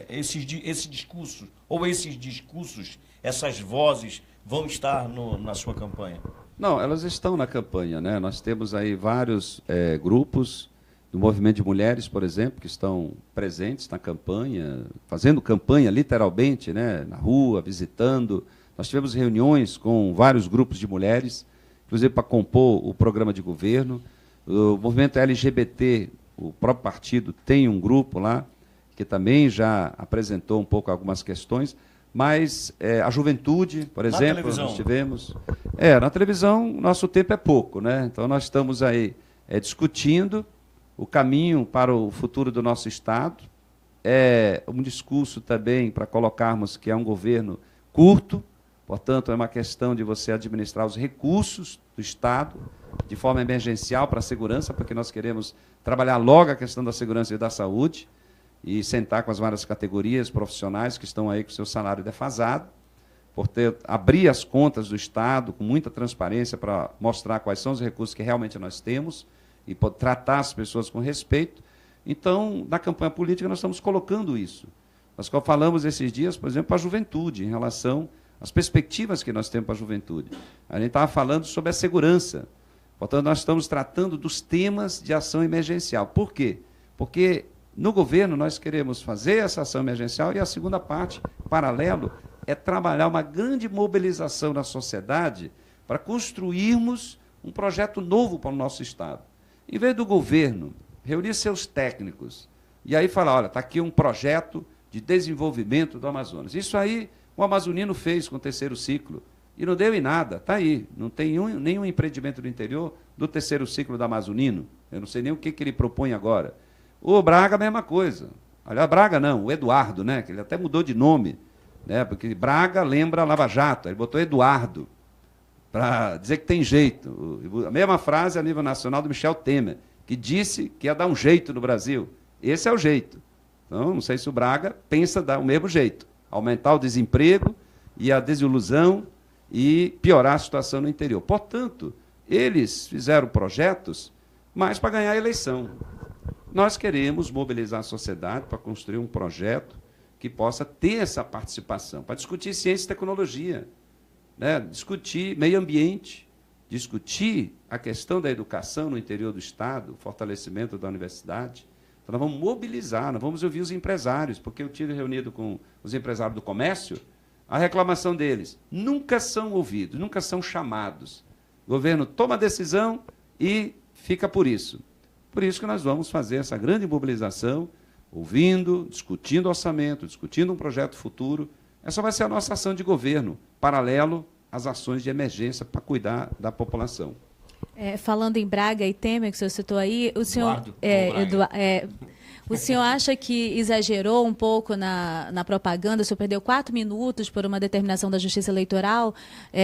esse discurso, ou esses discursos, essas vozes, vão estar na sua campanha. Não, elas estão na campanha, né? Nós temos aí vários grupos do movimento de mulheres, por exemplo, que estão presentes na campanha, fazendo campanha literalmente, né? Na rua, visitando. Nós tivemos reuniões com vários grupos de mulheres, inclusive para compor o programa de governo. O movimento LGBT, o próprio partido, tem um grupo lá, que também já apresentou um pouco algumas questões, mas a juventude, por exemplo, nós tivemos... na televisão, nosso tempo é pouco, né? Então, nós estamos aí discutindo o caminho para o futuro do nosso Estado. É um discurso também para colocarmos que é um governo curto, portanto, é uma questão de você administrar os recursos do Estado de forma emergencial para a segurança, porque nós queremos trabalhar logo a questão da segurança e da saúde e sentar com as várias categorias profissionais que estão aí com o seu salário defasado, abrir as contas do Estado com muita transparência para mostrar quais são os recursos que realmente nós temos e tratar as pessoas com respeito. Então, na campanha política, nós estamos colocando isso. Nós falamos esses dias, por exemplo, para a juventude, em relação às perspectivas que nós temos para a juventude. A gente estava falando sobre a segurança. Portanto, nós estamos tratando dos temas de ação emergencial. Por quê? Porque no governo nós queremos fazer essa ação emergencial e a segunda parte, paralelo, é trabalhar uma grande mobilização na sociedade para construirmos um projeto novo para o nosso Estado. Em vez do governo reunir seus técnicos e aí falar, olha, está aqui um projeto de desenvolvimento do Amazonas. Isso aí o amazonino fez com o terceiro ciclo e não deu em nada, está aí. Não tem nenhum empreendimento do interior do terceiro ciclo do amazonino. Eu não sei nem o que ele propõe agora. O Braga, a mesma coisa. Aliás, Braga não, o Eduardo, né, que ele até mudou de nome, né, porque Braga lembra Lava Jato, ele botou Eduardo, para dizer que tem jeito. A mesma frase a nível nacional do Michel Temer, que disse que ia dar um jeito no Brasil. Esse é o jeito. Então, não sei se o Braga pensa dar o mesmo jeito, aumentar o desemprego e a desilusão e piorar a situação no interior. Portanto, eles fizeram projetos, mas para ganhar a eleição. Nós queremos mobilizar a sociedade para construir um projeto que possa ter essa participação, para discutir ciência e tecnologia, né? Discutir meio ambiente, discutir a questão da educação no interior do Estado, o fortalecimento da universidade. Então, nós vamos mobilizar, nós vamos ouvir os empresários, porque eu tive reunido com os empresários do comércio, a reclamação deles nunca são ouvidos, nunca são chamados. O governo toma a decisão e fica por isso. Por isso que nós vamos fazer essa grande mobilização, ouvindo, discutindo orçamento, discutindo um projeto futuro. Essa vai ser a nossa ação de governo, paralelo às ações de emergência para cuidar da população. Falando em Braga e Temer, que o senhor citou aí, o senhor, o senhor acha que exagerou um pouco na propaganda? O senhor perdeu 4 minutos por uma determinação da Justiça Eleitoral?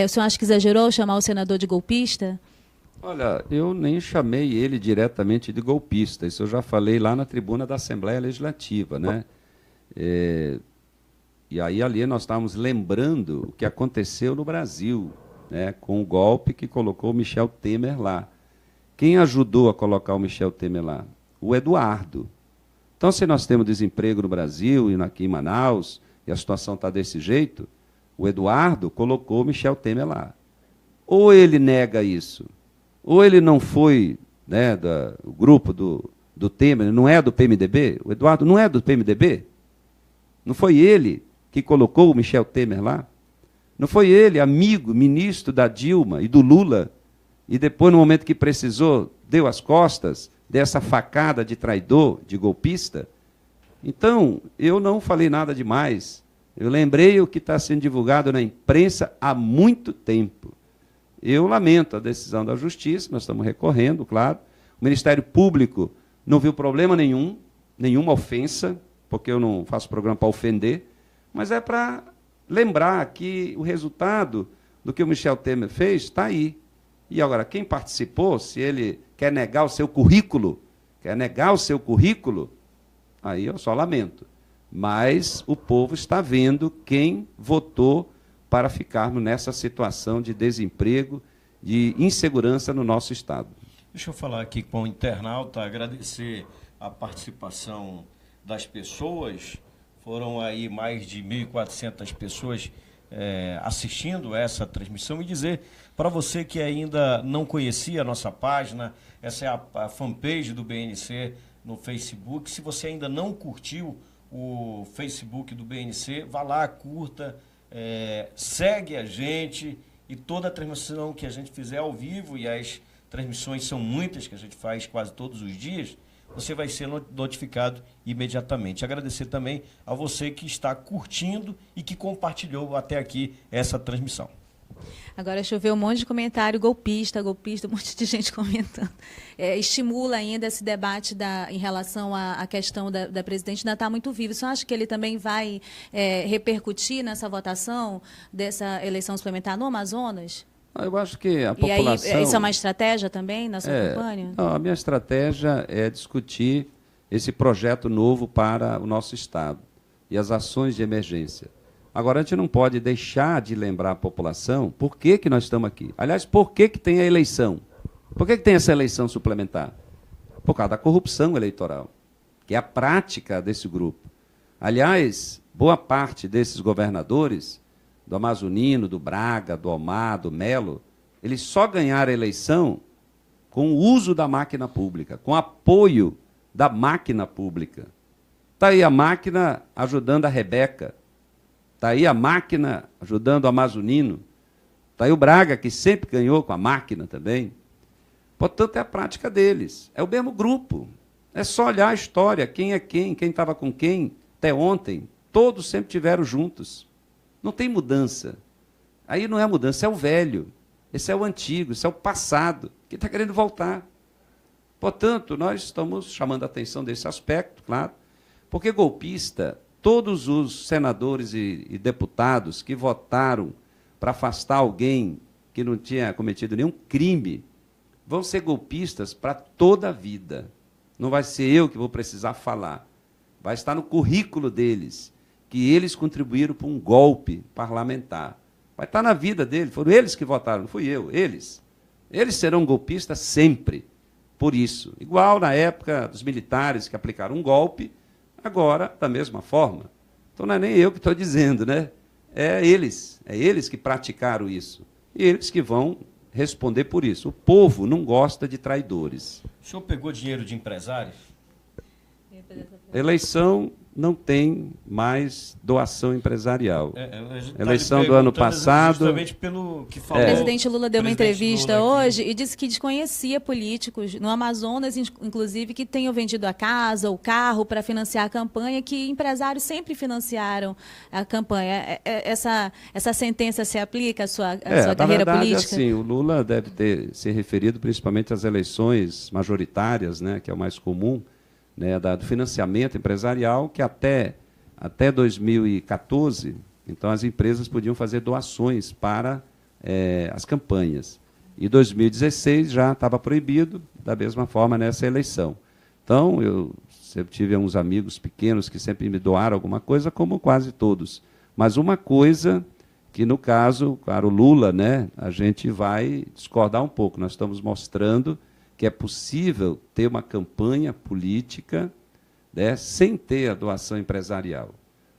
O senhor acha que exagerou chamar o senador de golpista? Olha, eu nem chamei ele diretamente de golpista, isso eu já falei lá na tribuna da Assembleia Legislativa, né? E aí ali nós estávamos lembrando o que aconteceu no Brasil, né, com o golpe que colocou o Michel Temer lá. Quem ajudou a colocar o Michel Temer lá? O Eduardo. Então, se nós temos desemprego no Brasil e aqui em Manaus, e a situação está desse jeito, o Eduardo colocou o Michel Temer lá. Ou ele nega isso, ou ele não foi, né, do grupo do Temer, não é do PMDB? O Eduardo não é do PMDB? Não foi ele que colocou o Michel Temer lá? Não foi ele, amigo, ministro da Dilma e do Lula, e depois, no momento que precisou, deu as costas dessa facada de traidor, de golpista? Então, eu não falei nada demais. Eu lembrei o que está sendo divulgado na imprensa há muito tempo. Eu lamento a decisão da Justiça, nós estamos recorrendo, claro. O Ministério Público não viu problema nenhum, nenhuma ofensa, porque eu não faço programa para ofender, mas é para lembrar que o resultado do que o Michel Temer fez está aí. E agora, quem participou, se ele quer negar o seu currículo, aí eu só lamento. Mas o povo está vendo quem votou para ficarmos nessa situação de desemprego, de insegurança no nosso Estado. Deixa eu falar aqui com o internauta, agradecer a participação das pessoas. Foram aí mais de 1.400 pessoas assistindo essa transmissão, e dizer para você que ainda não conhecia a nossa página, essa é a fanpage do BNC no Facebook. Se você ainda não curtiu o Facebook do BNC, vá lá, curta, segue a gente, e toda a transmissão que a gente fizer ao vivo, e as transmissões são muitas, que a gente faz quase todos os dias, você vai ser notificado imediatamente. Agradecer também a você que está curtindo e que compartilhou até aqui essa transmissão. Agora choveu um monte de comentário golpista, um monte de gente comentando. Estimula ainda esse debate em relação à questão da presidente, ainda está muito vivo. Você acha que ele também vai repercutir nessa votação dessa eleição suplementar no Amazonas? Eu acho que a população... E aí, isso é uma estratégia também na sua campanha? Não, a minha estratégia é discutir esse projeto novo para o nosso Estado e as ações de emergência. Agora, a gente não pode deixar de lembrar a população por que nós estamos aqui. Aliás, por que tem a eleição? Por que tem essa eleição suplementar? Por causa da corrupção eleitoral, que é a prática desse grupo. Aliás, boa parte desses governadores, do Amazonino, do Braga, do Omar, do Melo, eles só ganharam a eleição com o uso da máquina pública, com apoio da máquina pública. Está aí a máquina ajudando a Rebeca, está aí a máquina ajudando o Amazonino, está aí o Braga, que sempre ganhou com a máquina também. Portanto, é a prática deles, é o mesmo grupo. É só olhar a história, quem é quem estava com quem, até ontem, todos sempre estiveram juntos. Não tem mudança. Aí não é mudança, é o velho. Esse é o antigo, esse é o passado, que está querendo voltar. Portanto, nós estamos chamando a atenção desse aspecto, claro, porque golpista, todos os senadores e deputados que votaram para afastar alguém que não tinha cometido nenhum crime, vão ser golpistas para toda a vida. Não vai ser eu que vou precisar falar. Vai estar no currículo deles, que eles contribuíram para um golpe parlamentar. Vai estar na vida deles, foram eles que votaram, não fui eu, eles. Eles serão golpistas sempre, por isso. Igual na época dos militares que aplicaram um golpe, agora, da mesma forma. Então, não é nem eu que estou dizendo, né? É eles que praticaram isso. E eles que vão responder por isso. O povo não gosta de traidores. O senhor pegou dinheiro de empresários? Eleição não tem mais doação empresarial. Eleição do ano passado... Justamente pelo que falou. O presidente Lula deu uma entrevista hoje e disse que desconhecia políticos no Amazonas, inclusive, que tenham vendido a casa, o carro para financiar a campanha, que empresários sempre financiaram a campanha. Essa sentença se aplica à sua carreira política? Sim, o Lula deve ter se referido principalmente às eleições majoritárias, né, que é o mais comum, né, do financiamento empresarial, que até 2014, então as empresas podiam fazer doações para as campanhas. E 2016 já estava proibido, da mesma forma nessa eleição. Então, eu sempre tive uns amigos pequenos que sempre me doaram alguma coisa, como quase todos. Mas uma coisa que, no caso, claro, o Lula, né, a gente vai discordar um pouco. Nós estamos mostrando que é possível ter uma campanha política, né, sem ter a doação empresarial.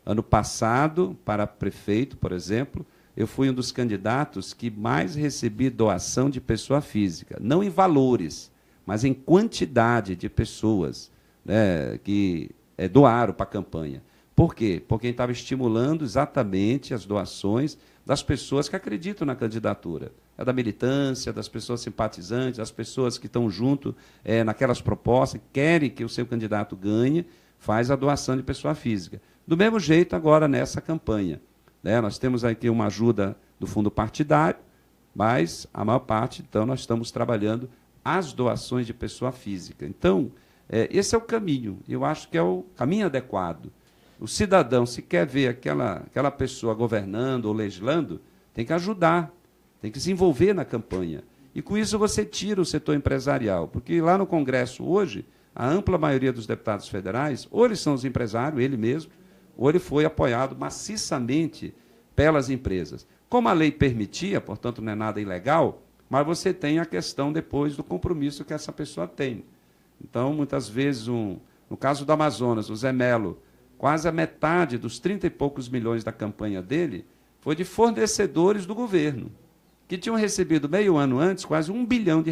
Ano passado, para prefeito, por exemplo, eu fui um dos candidatos que mais recebi doação de pessoa física, não em valores, mas em quantidade de pessoas, né, que doaram para a campanha. Por quê? Porque estava estimulando exatamente as doações das pessoas que acreditam na candidatura. É da militância, das pessoas simpatizantes, das pessoas que estão junto naquelas propostas, querem que o seu candidato ganhe, faz a doação de pessoa física. Do mesmo jeito, agora, nessa campanha, né, nós temos aqui uma ajuda do fundo partidário, mas a maior parte, então, nós estamos trabalhando as doações de pessoa física. Então, esse é o caminho, eu acho que é o caminho adequado. O cidadão, se quer ver aquela pessoa governando ou legislando, tem que ajudar, tem que se envolver na campanha. E, com isso, você tira o setor empresarial, porque lá no Congresso, hoje, a ampla maioria dos deputados federais, ou eles são os empresários, ele mesmo, ou ele foi apoiado maciçamente pelas empresas. Como a lei permitia, portanto, não é nada ilegal, mas você tem a questão depois do compromisso que essa pessoa tem. Então, muitas vezes, no caso do Amazonas, o Zé Melo, quase a metade dos 30 e poucos milhões da campanha dele foi de fornecedores do governo, que tinham recebido meio ano antes quase R$1 bilhão.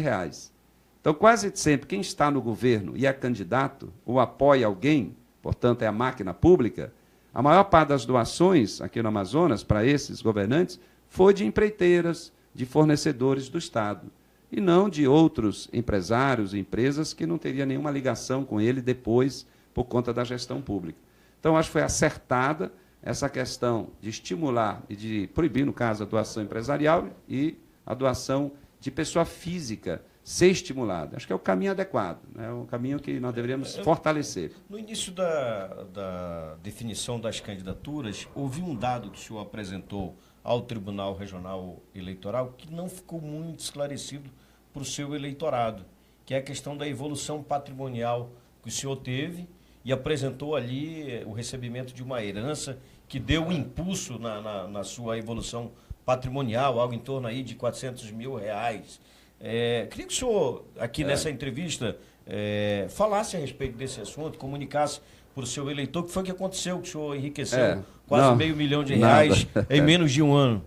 Então, quase sempre, quem está no governo e é candidato ou apoia alguém, portanto, é a máquina pública, a maior parte das doações aqui no Amazonas, para esses governantes, foi de empreiteiras, de fornecedores do Estado, e não de outros empresários e empresas que não teriam nenhuma ligação com ele depois, por conta da gestão pública. Então, acho que foi acertada essa questão de estimular e de proibir, no caso, a doação empresarial e a doação de pessoa física ser estimulada. Acho que é o caminho adequado, é o caminho que nós deveríamos fortalecer. No início da definição das candidaturas, houve um dado que o senhor apresentou ao Tribunal Regional Eleitoral que não ficou muito esclarecido para o seu eleitorado, que é a questão da evolução patrimonial que o senhor teve e apresentou ali o recebimento de uma herança que deu um impulso na sua evolução patrimonial, algo em torno aí de R$400 mil. Queria que o senhor, aqui nessa entrevista, falasse a respeito desse assunto, comunicasse para o seu eleitor o que foi que aconteceu, que o senhor enriqueceu quase R$500 mil em menos de um ano.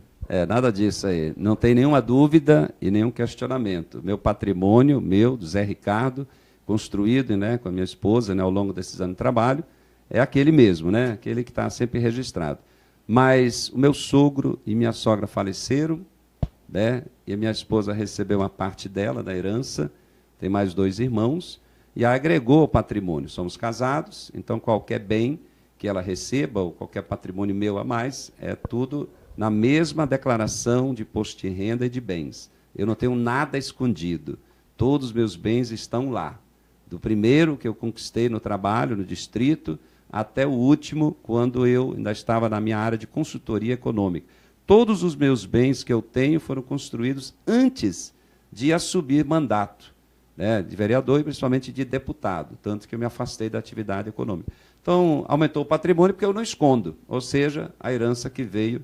Nada disso aí. Não tem nenhuma dúvida e nenhum questionamento. Meu patrimônio, do Zé Ricardo, construído, né, com a minha esposa, né, ao longo desses anos de trabalho, é aquele mesmo, né, aquele que está sempre registrado. Mas o meu sogro e minha sogra faleceram, né, e a minha esposa recebeu uma parte dela, da herança, tem mais 2 irmãos, e a agregou ao patrimônio. Somos casados, então qualquer bem que ela receba, ou qualquer patrimônio meu a mais, é tudo na mesma declaração de imposto de renda e de bens. Eu não tenho nada escondido, todos os meus bens estão lá. Do primeiro que eu conquistei no trabalho, no distrito, até o último, quando eu ainda estava na minha área de consultoria econômica. Todos os meus bens que eu tenho foram construídos antes de assumir mandato, né, de vereador e principalmente de deputado, tanto que eu me afastei da atividade econômica. Então, aumentou o patrimônio porque eu não escondo, ou seja, a herança que veio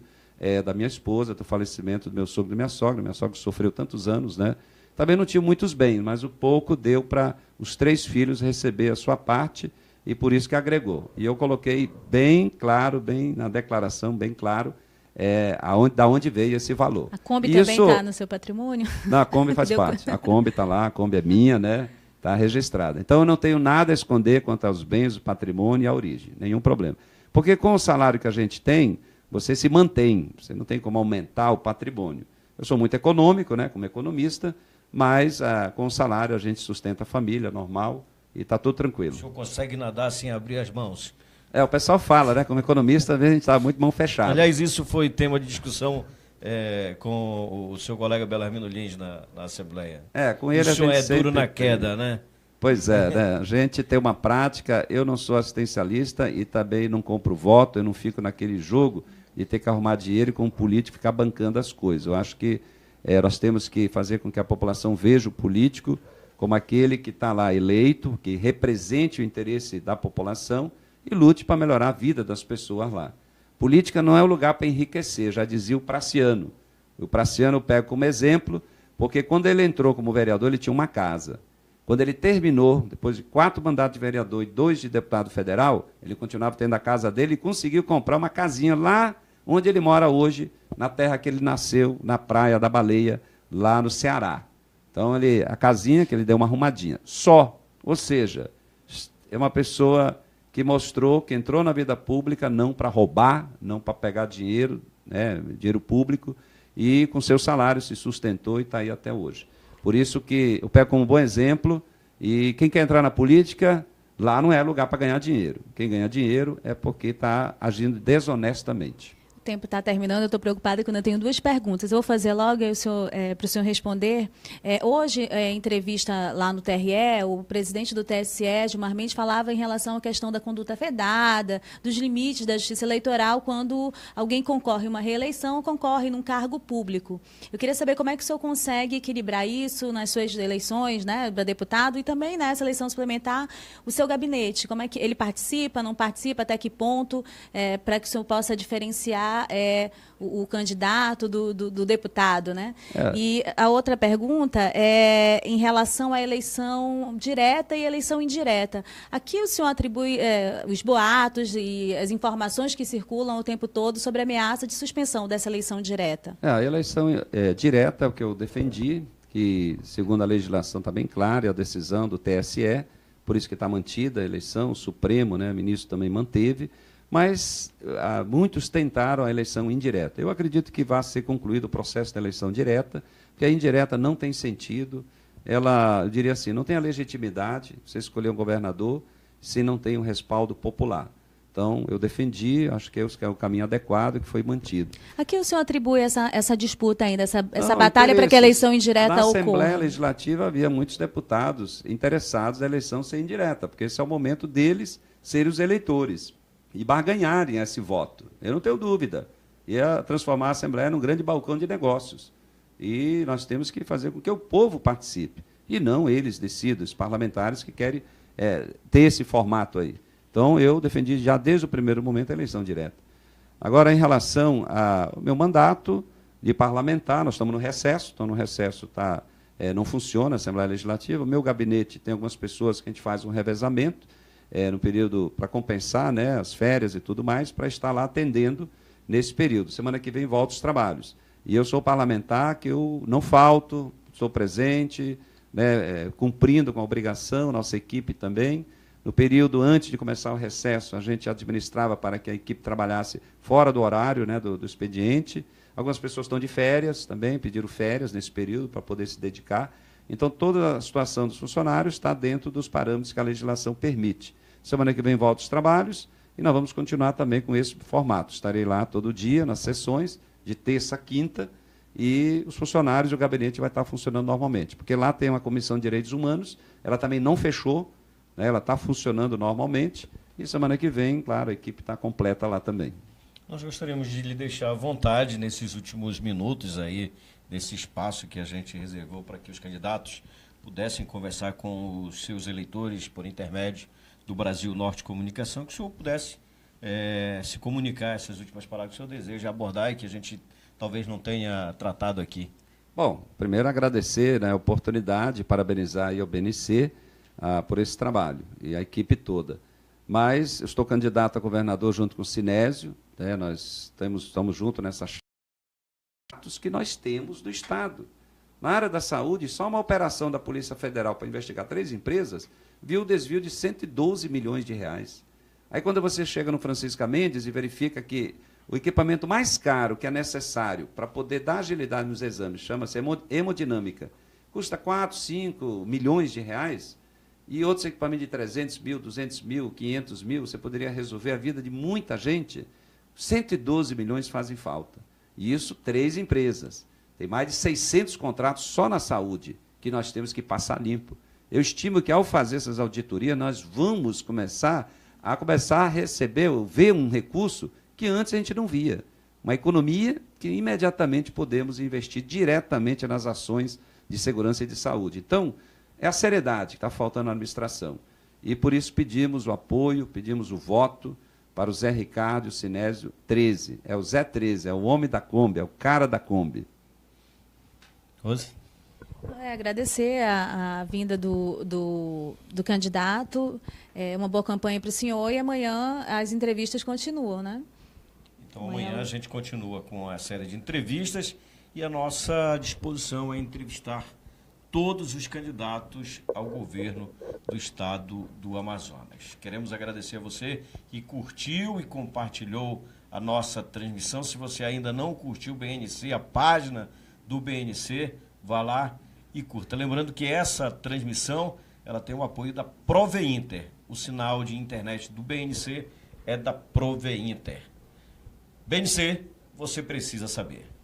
da minha esposa, do falecimento do meu sogro e da minha sogra sofreu tantos anos, né? Também não tinha muitos bens, mas o pouco deu para os 3 filhos receber a sua parte, e por isso que agregou. E eu coloquei bem claro, bem na declaração, bem claro, da onde veio esse valor. A Kombi também está no seu patrimônio? Não, a Kombi faz parte. A Kombi está lá, a Kombi é minha, né? Está registrada. Então, eu não tenho nada a esconder quanto aos bens, o patrimônio e a origem, nenhum problema. Porque com o salário que a gente tem, você se mantém, você não tem como aumentar o patrimônio. Eu sou muito econômico, né, como economista, mas com o salário a gente sustenta a família, normal, e está tudo tranquilo. O senhor consegue nadar sem abrir as mãos? O pessoal fala, né? Como economista, às vezes a gente está muito mão fechada. Aliás, isso foi tema de discussão com o seu colega Belarmino Lins na Assembleia. Com ele o senhor é sempre duro na queda, né? Pois é, né? A gente tem uma prática, eu não sou assistencialista e também não compro voto, eu não fico naquele jogo de ter que arrumar dinheiro e com o político ficar bancando as coisas. Eu acho que nós temos que fazer com que a população veja o político como aquele que está lá eleito, que represente o interesse da população e lute para melhorar a vida das pessoas lá. Política não é o lugar para enriquecer, já dizia o Praciano. O Praciano eu pego como exemplo, porque quando ele entrou como vereador, ele tinha uma casa. Quando ele terminou, depois de 4 mandatos de vereador e 2 de deputado federal, ele continuava tendo a casa dele e conseguiu comprar uma casinha lá onde ele mora hoje, na terra que ele nasceu, na Praia da Baleia, lá no Ceará. Então, a casinha que ele deu uma arrumadinha. Só. Ou seja, é uma pessoa que mostrou que entrou na vida pública não para roubar, não para pegar dinheiro, né, dinheiro público, e com seu salário se sustentou e está aí até hoje. Por isso que eu pego como bom exemplo, e quem quer entrar na política, lá não é lugar para ganhar dinheiro. Quem ganha dinheiro é porque está agindo desonestamente. O tempo está terminando, eu estou preocupada que eu tenho duas perguntas. Eu vou fazer logo para o senhor responder. Hoje, em entrevista lá no TRE, o presidente do TSE, Gilmar Mendes, falava em relação à questão da conduta vedada, dos limites da justiça eleitoral, quando alguém concorre a uma reeleição ou concorre num cargo público. Eu queria saber como é que o senhor consegue equilibrar isso nas suas eleições, né, para deputado, e também nessa eleição suplementar, o seu gabinete. Como é que ele participa, não participa, até que ponto, para que o senhor possa diferenciar o candidato do deputado, né? E a outra pergunta é em relação à eleição direta e eleição indireta. Aqui o senhor atribui os boatos e as informações que circulam o tempo todo sobre a ameaça de suspensão dessa eleição direta. A eleição direta é o que eu defendi, que, segundo a legislação está bem clara, é a decisão do TSE, por isso que está mantida a eleição, o Supremo, né, o ministro também manteve, mas muitos tentaram a eleição indireta. Eu acredito que vai ser concluído o processo da eleição direta, porque a indireta não tem sentido, ela, eu diria assim, não tem a legitimidade, você escolher um governador, se não tem um respaldo popular. Então, eu defendi, acho que é o caminho adequado que foi mantido. A que o senhor atribui essa disputa ainda, essa batalha para que a eleição indireta ocorra? Na Assembleia Legislativa havia muitos deputados interessados na eleição ser indireta, porque esse é o momento deles serem os eleitores e barganharem esse voto. Eu não tenho dúvida. Ia transformar a Assembleia num grande balcão de negócios. E nós temos que fazer com que o povo participe. E não eles decidam, os parlamentares que querem ter esse formato aí. Então, eu defendi já desde o primeiro momento a eleição direta. Agora, em relação ao meu mandato de parlamentar, nós estamos no recesso, então no recesso não funciona a Assembleia Legislativa. O meu gabinete tem algumas pessoas que a gente faz um revezamento, no período para compensar, né, as férias e tudo mais, para estar lá atendendo nesse período. Semana que vem volto aos trabalhos. E eu sou parlamentar que eu não falto, sou presente, né, cumprindo com a obrigação, nossa equipe também. No período antes de começar o recesso, a gente administrava para que a equipe trabalhasse fora do horário, né, do expediente. Algumas pessoas estão de férias também, pediram férias nesse período para poder se dedicar. Então, toda a situação dos funcionários está dentro dos parâmetros que a legislação permite. Semana que vem volto aos trabalhos e nós vamos continuar também com esse formato. Estarei lá todo dia, nas sessões, de terça a quinta, e os funcionários e o gabinete vai estar funcionando normalmente. Porque lá tem uma comissão de direitos humanos, ela também não fechou, né, ela está funcionando normalmente, e semana que vem, claro, a equipe está completa lá também. Nós gostaríamos de lhe deixar à vontade nesses últimos minutos aí, nesse espaço que a gente reservou para que os candidatos pudessem conversar com os seus eleitores por intermédio do Brasil Norte Comunicação, que o senhor pudesse se comunicar essas últimas palavras que o senhor deseja abordar e que a gente talvez não tenha tratado aqui. Bom, primeiro agradecer, né, a oportunidade, parabenizar aí ao BNC por esse trabalho e a equipe toda. Mas eu estou candidato a governador junto com o Sinésio, né, nós estamos juntos nessas atos que nós temos do Estado. Na área da saúde, só uma operação da Polícia Federal para investigar 3 empresas viu o desvio de 112 milhões de reais. Aí quando você chega no Francisca Mendes e verifica que o equipamento mais caro que é necessário para poder dar agilidade nos exames, chama-se hemodinâmica, custa 4, 5 milhões de reais, e outros equipamentos de 300 mil, 200 mil, 500 mil, você poderia resolver a vida de muita gente. 112 milhões fazem falta. E isso 3 empresas. Tem mais de 600 contratos só na saúde que nós temos que passar limpo. Eu estimo que, ao fazer essas auditorias, nós vamos começar a receber, ou ver um recurso que antes a gente não via. Uma economia que imediatamente podemos investir diretamente nas ações de segurança e de saúde. Então, é a seriedade que está faltando na administração. E, por isso, pedimos o apoio, pedimos o voto para o Zé Ricardo e o Sinésio 13. É o Zé 13, é o homem da Kombi, é o cara da Kombi. Rose? Agradecer a vinda do candidato, uma boa campanha para o senhor, e amanhã as entrevistas continuam, né? Então, amanhã a gente continua com a série de entrevistas e a nossa disposição é entrevistar todos os candidatos ao governo do estado do Amazonas. Queremos agradecer a você que curtiu e compartilhou a nossa transmissão. Se você ainda não curtiu o BNC, a página do BNC, vá lá e curta. Lembrando que essa transmissão ela tem o apoio da Proveinter. O sinal de internet do BNC é da Proveinter. BNC, você precisa saber.